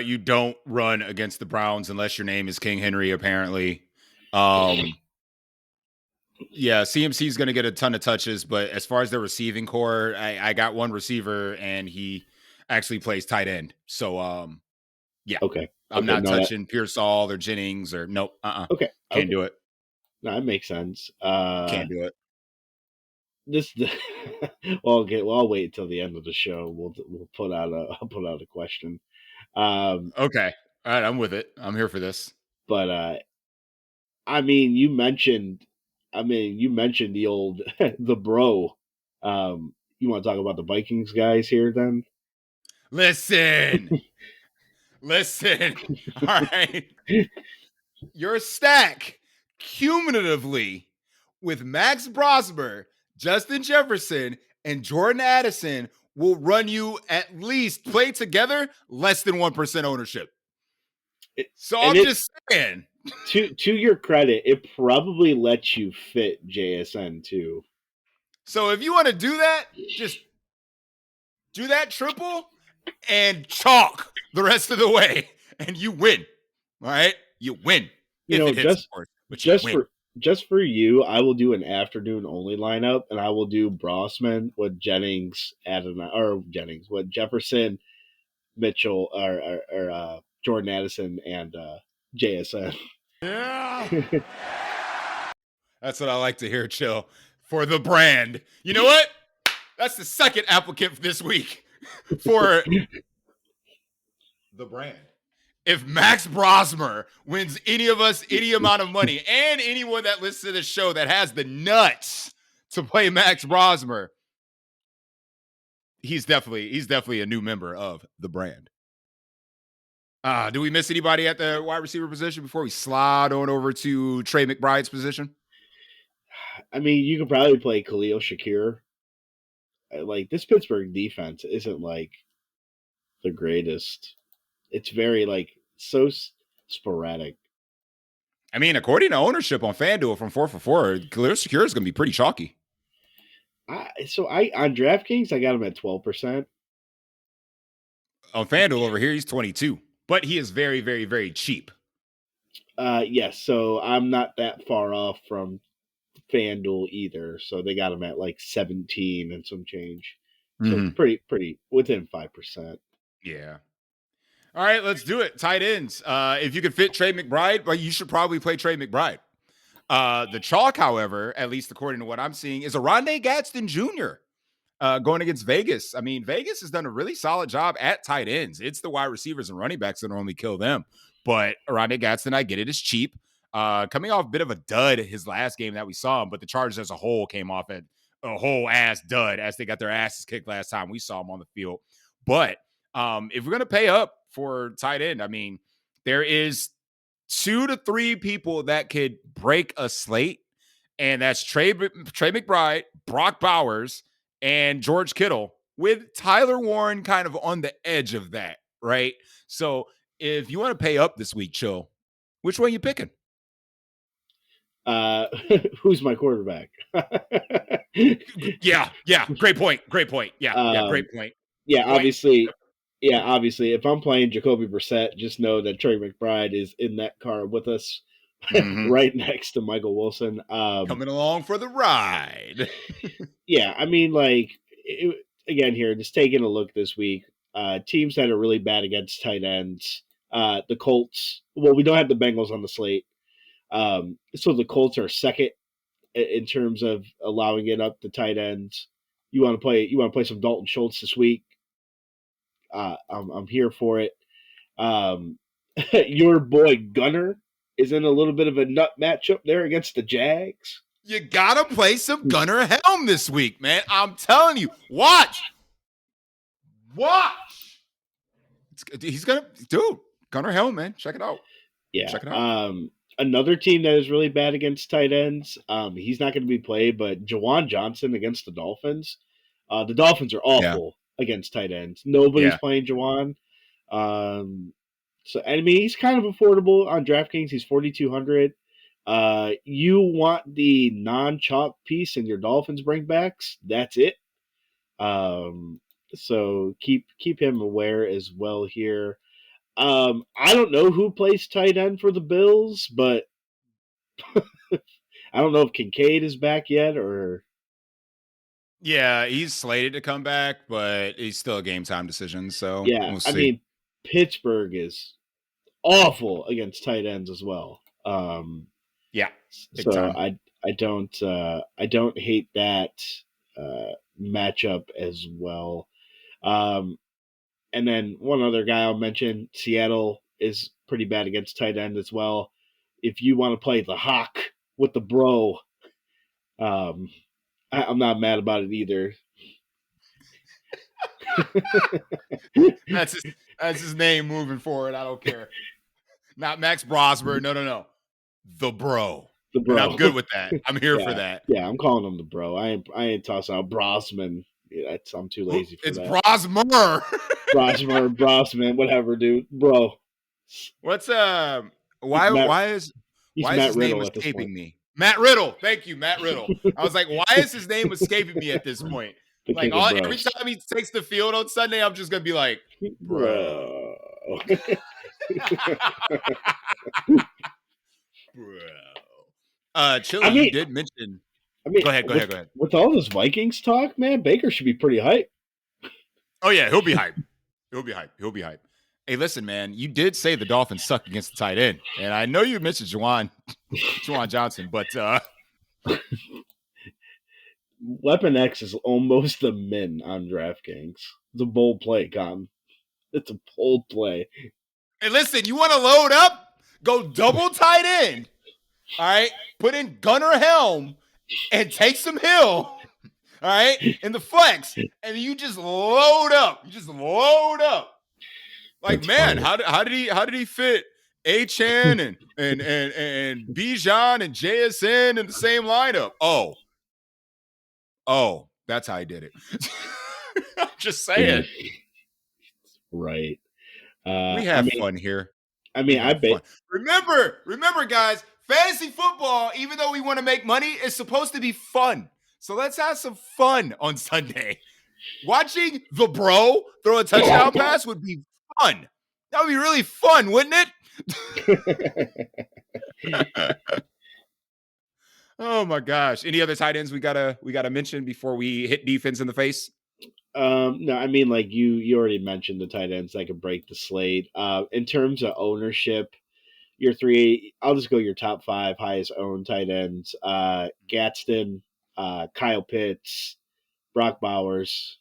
You don't run against the Browns unless your name is King Henry, apparently. Um, yeah, CMC is going to get a ton of touches, but as far as the receiving core, I got one receiver and he actually plays tight end. So, yeah, Okay, I'm okay, not no, that touching Pearsall or Jennings or nope. okay, Can't okay, do it. no, that makes sense. Can't do it. This, well, okay, well, I'll wait until the end of the show. We'll I'll put out a question. Um, Okay. All right. I'm with it. I'm here for this. but I mean, you mentioned the old the bro. You want to talk about the Vikings guys here then? Listen, listen. All right. Your stack cumulatively with Max Brosmer, Justin Jefferson, and Jordan Addison will run you at least play together less than 1% ownership. It, So and I'm it just saying. to your credit, it probably lets you fit JSN too. So if you want to do that, just Do that triple and chalk the rest of the way, and you win. All right, you win You if know, it hits, of course, but you just win. for just for you, I will do an afternoon only lineup, and I will do Brosman with Jennings, Jennings with Jefferson, Mitchell, or Jordan Addison, and JSN. Yeah, that's what I like to hear. Chill for the brand. You know what? That's the second applicant this week for the brand. If Max Brosmer wins any of us any amount of money, and anyone that listens to this show that has the nuts to play Max Brosmer, he's definitely a new member of the brand. Do we miss anybody at the wide receiver position before we slide on over to Trey McBride's position? I mean, you could probably play Khalil Shakir. Like, this Pittsburgh defense isn't like the greatest. It's very like so sporadic. I mean, according to ownership on FanDuel from 4 for 4, Khalil Shakir is going to be pretty chalky. I on DraftKings I got him at 12%. On FanDuel over here, he's 22, but he is very, very, very cheap. Yes, so I'm not that far off from FanDuel either. So they got him at like 17 and some change. So pretty within 5%. Yeah. All right, let's do it. Tight ends. If you could fit Trey McBride, but you should probably play Trey McBride. The chalk, however, at least according to what I'm seeing, is Rondé Gadsden Jr. Going against Vegas. I mean, Vegas has done a really solid job at tight ends. It's the wide receivers and running backs that normally kill them. But Rondé Gadsden, I get it, is cheap. Coming off a bit of a dud his last game that we saw him, but the Chargers as a whole came off at a whole ass dud as they got their asses kicked last time we saw him on the field. But if we're going to pay up for tight end, I mean, there is 2 to 3 people that could break a slate, and that's Trey McBride, Brock Bowers, and George Kittle, with Tyler Warren kind of on the edge of that, right? So if you want to pay up this week, Chill, which one are you picking? Who's my quarterback? Yeah. Great point. Yeah, great point. Yeah, obviously, if I'm playing Jacoby Brissett, just know that Trey McBride is in that car with us, right next to Michael Wilson. Coming along for the ride. Yeah, I mean, like, again here, just taking a look this week, teams that are really bad against tight ends. The Colts. Well, we don't have the Bengals on the slate, so the Colts are second in terms of allowing it up to tight ends. You want to play some Dalton Schultz this week. I'm here for it. Your boy Gunner is in a little bit of a nut matchup there against the Jags. You gotta play some Gunner Helm this week, man. I'm telling you, watch. He's gonna, dude. Gunner Helm, man. Check it out. Yeah. Check it out. Another team that is really bad against tight ends. He's not going to be played, but Jawan Johnson against the Dolphins. The Dolphins are awful against tight ends. Nobody's playing Jawan. So I mean, he's kind of affordable on DraftKings. He's 4,200. You want the non-chalk piece in your Dolphins bringbacks? That's it. So keep him aware as well here. I don't know who plays tight end for the Bills, but I don't know if Kincaid is back yet or. Yeah, he's slated to come back, but he's still a game time decision. So yeah, we'll see. I mean, Pittsburgh is awful against tight ends as well. Yeah, so time. I don't hate that matchup as well. And then one other guy I'll mention, Seattle is pretty bad against tight end as well. If you want to play the Hawk with the bro, I'm not mad about it either. That's his name moving forward. I don't care. Not Max Brosmer. No. The bro. The bro. And I'm good with that. I'm here for that. Yeah, I'm calling him the bro. I ain't tossing out Brosman. Yeah, I'm too lazy for that. It's Brosmer. Brosman, whatever, dude. Bro. What's why is his name escaping me? Matt Riddle. Thank you, Matt Riddle. I was like, why is his name escaping me at this point? Like Kicking every bros. time he takes the field on Sunday, I'm just gonna be like, bro. Bro. Bro. I Chili, you mean, did mention. I mean, Go ahead. Go ahead. Go ahead. with all this Vikings talk, man, Baker should be pretty hype. Oh yeah, he'll be hype. He'll be hype. He'll be hype. Hey, listen, man. You did say the Dolphins suck against the tight end, and I know you mentioned Juwan Johnson, but Weapon X is almost the min on DraftKings. It's a bold play, Con. It's a bold play. hey, listen. You want to load up? Go double tight end. All right. Put in Gunnar Helm and take some Hill. All right, in the flex, and you just load up. You just load up. Like, That's man, funny. how did he fit Achan and Bijan and JSN in the same lineup? Oh, that's how he did it. I'm just saying. Right. We I have mean, fun here. I We mean, I have bet. fun. Remember, guys, fantasy football, even though we want to make money, is supposed to be fun. So let's have some fun on Sunday. Watching the bro throw a touchdown pass would be fun. That would be really fun, wouldn't it? Oh my gosh. Any other tight ends we gotta mention before we hit defense in the face? No, I mean, like you already mentioned the tight ends that could break the slate. In terms of ownership, your three, I'll just go your top five highest owned tight ends: Gadsden, Kyle Pitts, Brock Bowers,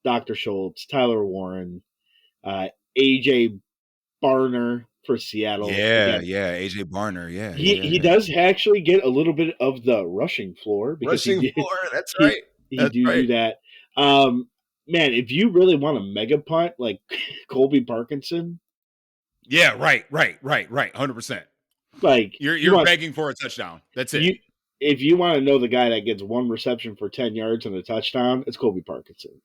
Dr. Schultz, Tyler Warren, AJ Barner for Seattle. Yeah, Again, yeah. AJ Barner. Yeah, he yeah. does actually get a little bit of the rushing floor because Rushing floor. That's he right. he That's do right. that. Man, if you really want a mega punt like Colby Parkinson, Yeah, right. 100%. like you You're want begging for a touchdown. That's it. you if you want to know the guy that gets one reception for 10 yards and a touchdown, it's Colby Parkinson.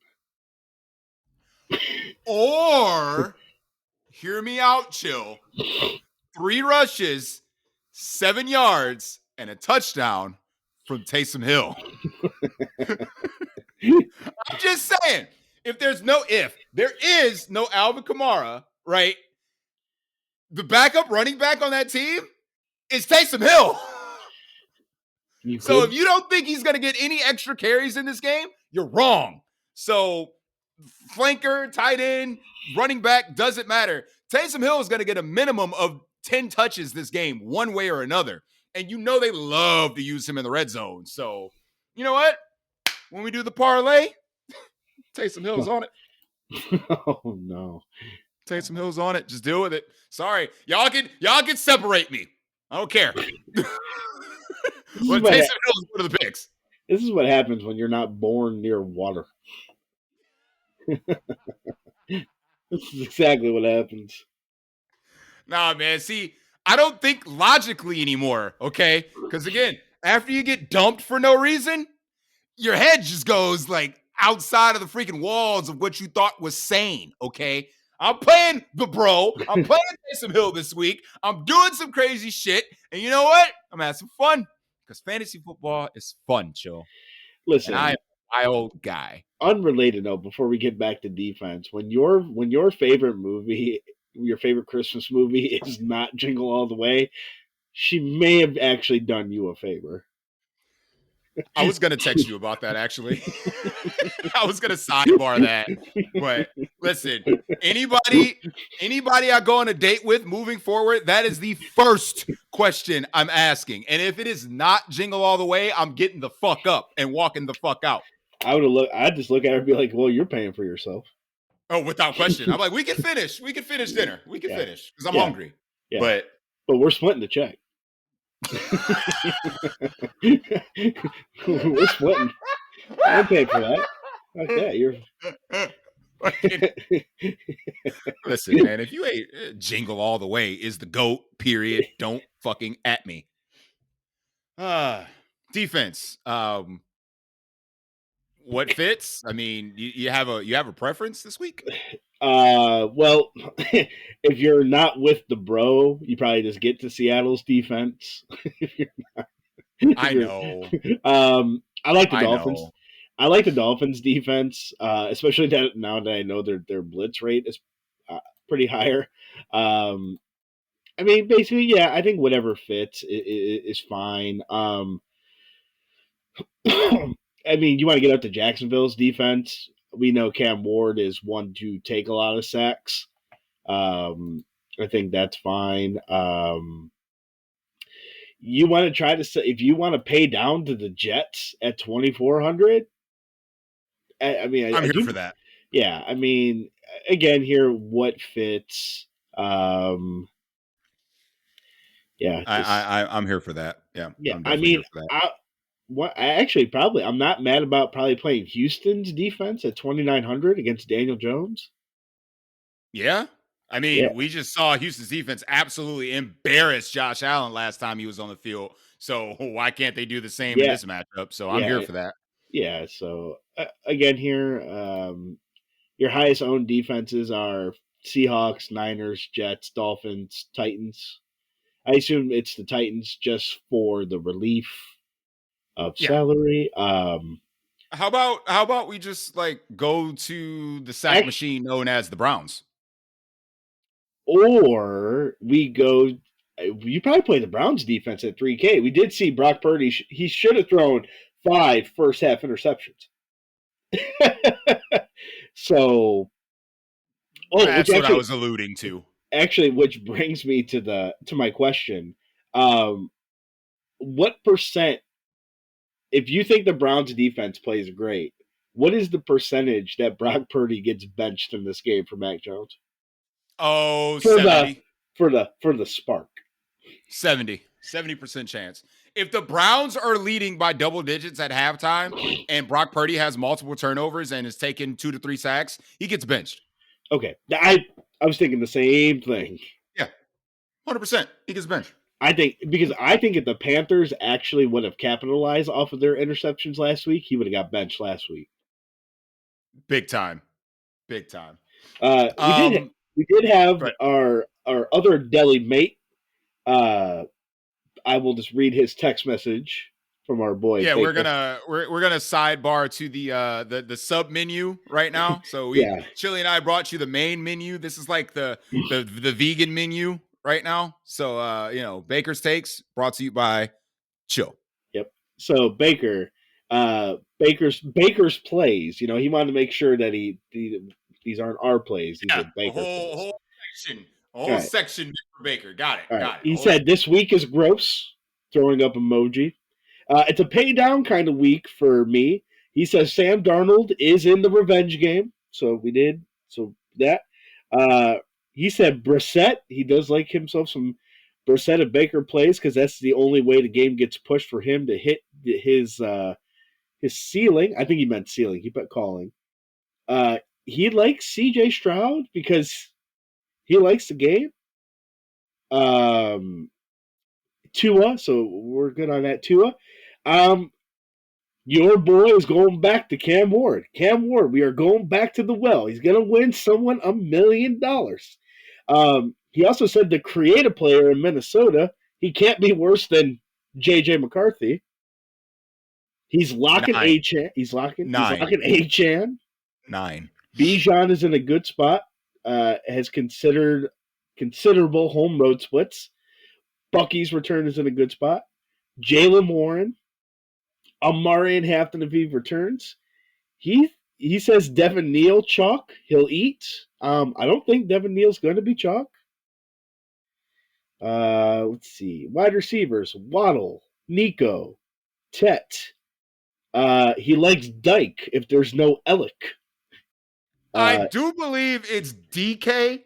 Or hear me out, chill. 3 rushes, 7 yards, and a touchdown from Taysom Hill. I'm just saying, if there is no Alvin Kamara, right? The backup running back on that team is Taysom Hill. You So could if you don't think he's going to get any extra carries in this game, you're wrong. So flanker, tight end, running back, doesn't matter. Taysom Hill is going to get a minimum of 10 touches this game, one way or another. And you know they love to use him in the red zone. So, you know what? When we do the parlay, Taysom Hill's on it. oh no. Taysom Hill's on it. Just deal with it. Sorry. Y'all can separate me. I don't care. But Taysom Hill is one of the picks. This is what happens when you're not born near water. This is exactly what happens. Nah, man. See, I don't think logically anymore, okay? Because again, after you get dumped for no reason, your head just goes like outside of the freaking walls of what you thought was sane, okay? I'm playing the bro. I'm playing Taysom Hill this week. I'm doing some crazy shit. And you know what? I'm having some fun because fantasy football is fun, chill. And I Listen, am my old guy. unrelated note, before we get back to defense, when your favorite movie, your favorite Christmas movie is not Jingle All the Way, she may have actually done you a favor. I was going to text you about that, actually. I was going to sidebar that. But listen, anybody I go on a date with moving forward, that is the first question I'm asking. And if it is not Jingle All the Way, I'm getting the fuck up and walking the fuck out. I'd just look at her and be like, well, you're paying for yourself. Oh, without question. I'm like, we can finish dinner. We can finish because I'm hungry. Yeah. But we're splitting the check. We're splitting. I paid for that. Okay, you're. Listen, man, if you ain't Jingle All the Way is the GOAT, period. Don't fucking at me. Defense. What fits? I mean, you have a preference this week? Well, if you're not with the bro, you probably just get to Seattle's defense. If you're not, I know. I like the Dolphins. Know. I like the Dolphins defense, especially now that I know their blitz rate is pretty higher. Um, I mean, basically, yeah, I think whatever fits is fine. I mean, you want to get up to Jacksonville's defense. We know Cam Ward is one to take a lot of sacks. I think that's fine. You want to try to say if you want to pay down to the Jets at 2,400. I mean, I'm I here do. for that. Yeah, I mean, again, here what fits. Um, yeah, just I'm here for that. Yeah, yeah. I'm I definitely mean, here for that. I actually probably I'm not mad about probably playing Houston's defense at 2,900 against Daniel Jones. Yeah. I Yeah, mean, we just saw Houston's defense absolutely embarrass Josh Allen last time he was on the field. So why can't they do the same in yeah, this matchup? So I'm here yeah, for that. yeah. So again, here, your highest owned defenses are Seahawks, Niners, Jets, Dolphins, Titans. I assume it's the Titans just for the relief of Yeah. salary. How about we just like go to the sack Act, machine known as the Browns? or we go. You probably play the Browns defense at 3K. We did see Brock Purdy. He should have thrown 5 first half interceptions. So, which That's what I was alluding to. actually, which brings me to my question. Um, what percent, if you think the Browns defense plays great, what is the percentage that Brock Purdy gets benched in this game for Mac Jones? Oh, For the 70. for the spark. 70% chance. If the Browns are leading by double digits at halftime and Brock Purdy has multiple turnovers and is taking 2 to 3 sacks, he gets benched. Okay. I was thinking the same thing. Yeah, 100%. He gets benched. I think if the Panthers actually would have capitalized off of their interceptions last week, he would have got benched last week. Big time. Big time. Uh, we did Um, we did have right. our other deli mate. Uh, I will just read his text message from our boy Yeah, we're Baker. gonna we're gonna sidebar to the sub menu right now. So Yeah. Chili and I brought you the main menu. This is like the vegan menu right now. So Baker's Takes brought to you by Chill. Yep. So Baker's plays. You know, he wanted to make sure that these aren't our plays. These Yeah, are Baker plays. a All whole right. section for Baker. Got it. All right. Got it. He Whole said this week is gross. Throwing up emoji. It's a pay down kind of week for me. He says Sam Darnold is in the revenge game. So we did. So that. Uh, he said Brissett. He does like himself some Brissett if Baker plays because that's the only way the game gets pushed for him to hit his ceiling. I think he meant ceiling. He put calling. He likes CJ Stroud because he likes the game. Um, Tua, so we're good on that. Tua. Um, your boy is going back to Cam Ward. Cam Ward, we are going back to the well. He's going to win someone $1 million. He also said the creative player in Minnesota, he can't be worse than JJ McCarthy. He's locking nine, A-Chan. He's nine, locking A-Chan. 9. Bijan is in a good spot. Has considered considerable home road splits. Bucky's return is in a good spot. Jalen Warren, Amari and Hampton Aviv returns. He says Devin Neal chalk. He'll eat. I don't think Devin Neal's going to be chalk. Let's see. Wide receivers: Waddle, Nico, Tet. He likes Dyke if there's no Ellick. I Uh, do believe it's DK.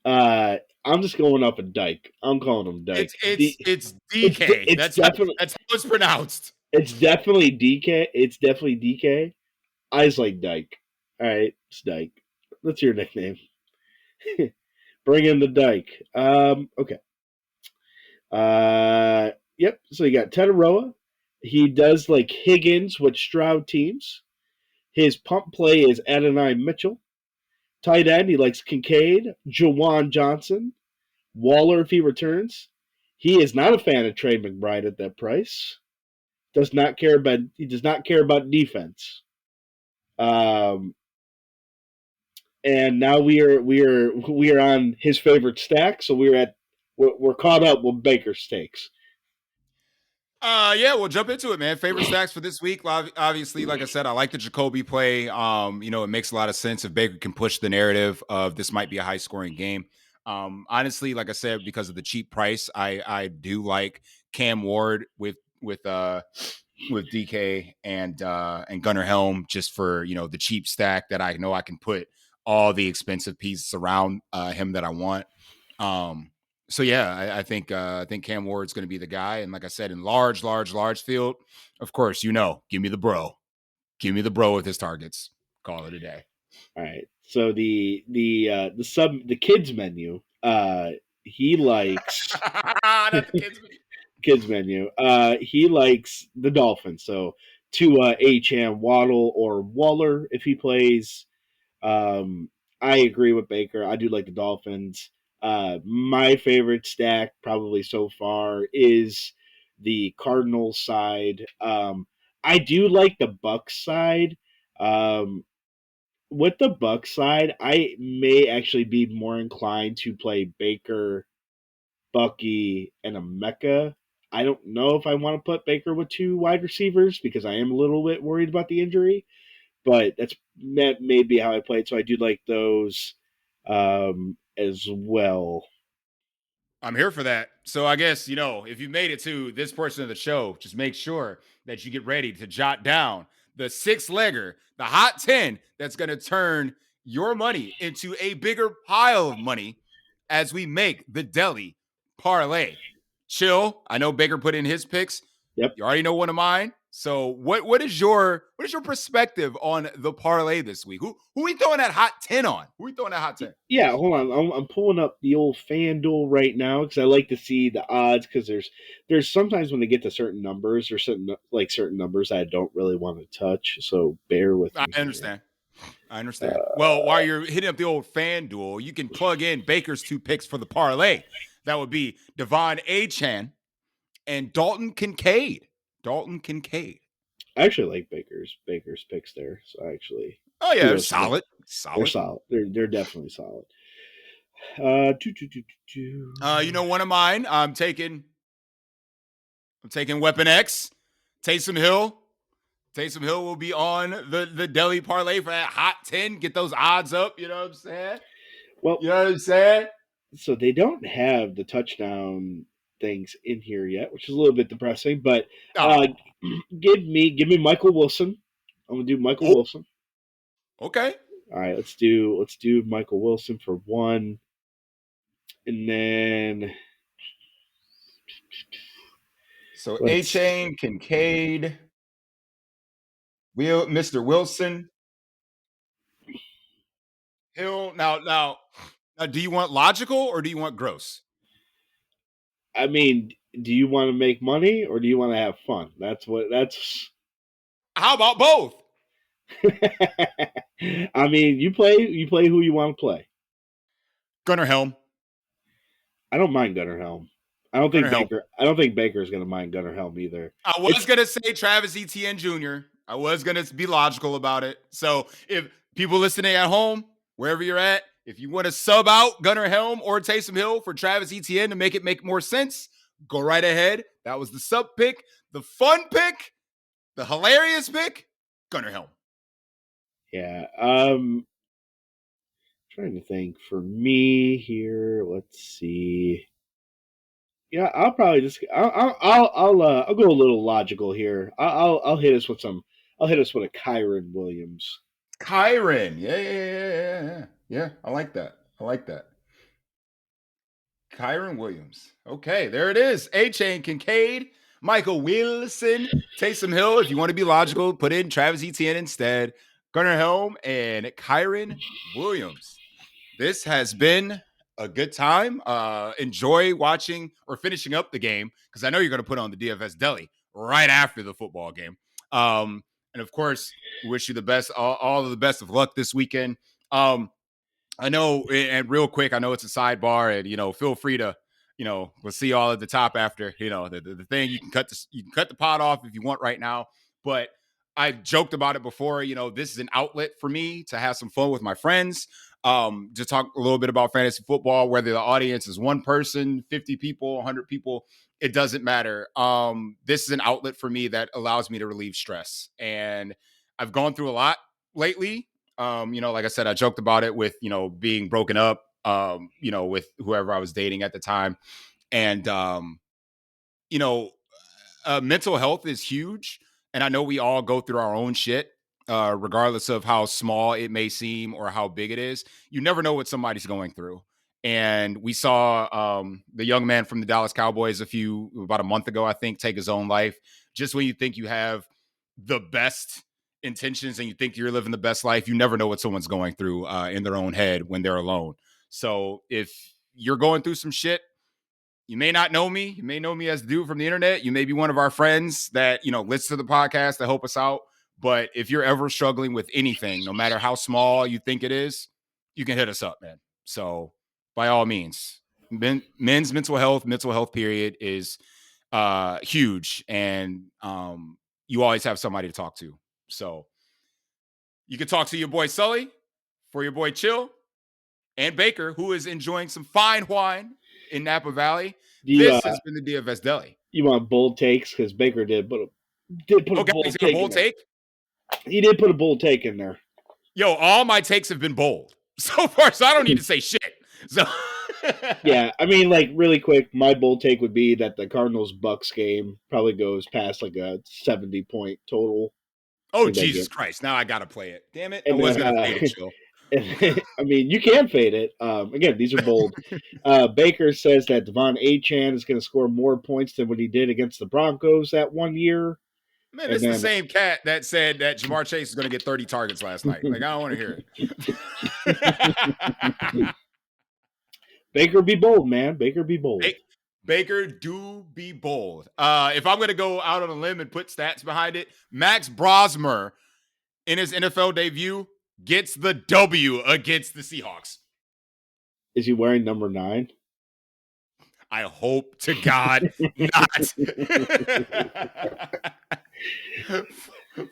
I'm just going up a Dyke. I'm calling him Dyke. It's DK. It's That's how definitely it's pronounced. it's definitely DK. It's definitely DK. Eyes like Dyke. All right, it's Dyke. That's your nickname. Bring in the Dyke. Okay. Yep. So you got Tetaroa. He does like Higgins with Stroud teams. His pump play is Adonai Mitchell. Tight end, he likes Kincaid, Jawan Johnson, Waller if he returns. He is not a fan of Trey McBride at that price. does not care about he does not care about defense. Um, and now we are on his favorite stack, so we're caught up with Baker's takes. Yeah, we'll jump into it, man. Favorite stacks for this week. Obviously, like I said, I like the Jacoby play. It makes a lot of sense if Baker can push the narrative of this might be a high scoring game. Honestly, like I said, because of the cheap price, I do like Cam Ward with DK and Gunnar Helm just for the cheap stack that I know I can put all the expensive pieces around him that I want. So yeah, I think Cam Ward's going to be the guy, and like I said, in large field, of course, give me the bro with his targets. Call it a day. All right. So the kids menu. He likes Not the kids. kids menu. He likes the Dolphins. So Tua, Acham, Waddle, or Waller if he plays. Um, I agree with Baker. I do like the Dolphins. My favorite stack probably so far is the Cardinals side. I do like the Bucks side. Um, with the Bucks side, I may actually be more inclined to play Baker, Bucky, and a Mecca. I don't know if I want to put Baker with two wide receivers because I am a little bit worried about the injury, but that may be how I play it. So I do like those as well. I'm here for that. So I guess, if you made it to this portion of the show, just make sure that you get ready to jot down the six legger, the hot 10 that's going to turn your money into a bigger pile of money as we make the Deli parlay. Chill. I know Baker put in his picks. Yep. You already know one of mine. So what is your perspective on the parlay this week? Who we throwing that hot 10 on? Who we throwing that hot 10? Yeah, hold on. I'm pulling up the old FanDuel right now because I like to see the odds because there's sometimes when they get to certain numbers or certain numbers I don't really want to touch. So bear with I me here. understand. I understand. Well, while you're hitting up the old FanDuel, you can plug in Baker's two picks for the parlay. That would be Devon Achan and Dalton Kincaid. Dalton Kincaid. I actually like Baker's picks there. So actually, Oh yeah, they're kudos to them. solid. They're Solid. solid. They're definitely solid. Two, two, two, two, two. One of mine. I'm taking Weapon X. Taysom Hill. Taysom Hill will be on the Deli parlay for that hot 10. Get those odds up. You know what I'm saying? Well, You know what I'm saying? so they don't have the touchdown things in here yet, which is a little bit depressing. But Oh, give me Michael Wilson. I'm gonna do Michael oh, Wilson. okay. All right, let's do Michael Wilson for one, and then So A let's. Chain, Kincaid, Mr. Wilson, Hill. Now, do you want logical or do you want gross? I mean, do you want to make money or do you want to have fun? That's. How about both? I mean, you play who you want to play. Gunnar Helm. I don't mind Gunnar Helm. Gunnar Helm. I don't think Baker's going to mind Gunnar Helm either. I was It's gonna say Travis Etienne Jr. I was gonna be logical about it. So if people listening at home, wherever you're at, if you want to sub out Gunnar Helm or Taysom Hill for Travis Etienne to make more sense, go right ahead. That was the sub pick, the fun pick, the hilarious pick, Gunnar Helm. yeah. Trying to think for me here. Let's see. Yeah, I'll probably just I'll go a little logical here. I'll hit us with some. I'll hit us with a Kyron Williams. Kyron. Yeah. Yeah, I like that. I like that. Kyron Williams. Okay, there it is. A Chain Kincaid, Michael Wilson, Taysom Hill. If you want to be logical, put in Travis Etienne instead. Gunnar Helm and Kyron Williams. This has been a good time. Enjoy watching or finishing up the game because I know you're going to put on the DFS Deli right after the football game. And of course, wish you the best, all of the best of luck this weekend. I know, and real quick, I know it's a sidebar, and feel free to, we'll see y'all at the top after, the thing. You can cut the pod off if you want right now. But I joked about it before. This is an outlet for me to have some fun with my friends. To talk a little bit about fantasy football, whether the audience is one person, 50 people, 100 people, it doesn't matter. This is an outlet for me that allows me to relieve stress. And I've gone through a lot lately. Like I said, I joked about it with, being broken up, with whoever I was dating at the time. And, mental health is huge. And I know we all go through our own shit, regardless of how small it may seem or how big it is. You never know what somebody's going through. And we saw the young man from the Dallas Cowboys about a month ago, I think, take his own life. Just when you think you have the best intentions and you think you're living the best life, you never know what someone's going through in their own head when they're alone. So if you're going through some shit, you may not know me. You may know me as the dude from the internet. You may be one of our friends that, listen to the podcast to help us out. But if you're ever struggling with anything, no matter how small you think it is, you can hit us up, man. So by all means, men's mental health period is huge. And you always have somebody to talk to. So you can talk to your boy Sully, for your boy Chill, and Baker, who is enjoying some fine wine in Napa Valley. This has been the DFS Deli. You want bold takes? Because Baker did put a bold take. He did put a bold take in there. Yo, all my takes have been bold so far, so I don't need to say shit. So yeah, I mean, like, really quick, my bold take would be that the Cardinals-Bucks game probably goes past like a 70-point total. Oh, Jesus Christ. Now I got to play it. Damn it. I was going to fade it, Chill. I mean, you can fade it. Again, these are bold. Baker says that Devon Achane is going to score more points than what he did against the Broncos that 1 year. Man, it's the same cat that said that Jamar Chase is going to get 30 targets last night. Like, I don't want to hear it. Baker be bold, man. Baker be bold. Baker do be bold. If I'm going to go out on a limb and put stats behind it, Max Brosmer in his NFL debut gets the W against the Seahawks. Is he wearing number 9? I hope to God not.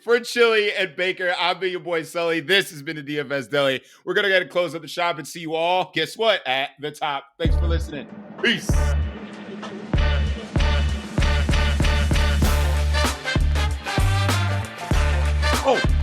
For Chili and Baker, I've been your boy Sully. This has been the DFS Deli. We're going to get to close up the shop and see you all, guess what, at the top. Thanks for listening. Peace. Oh.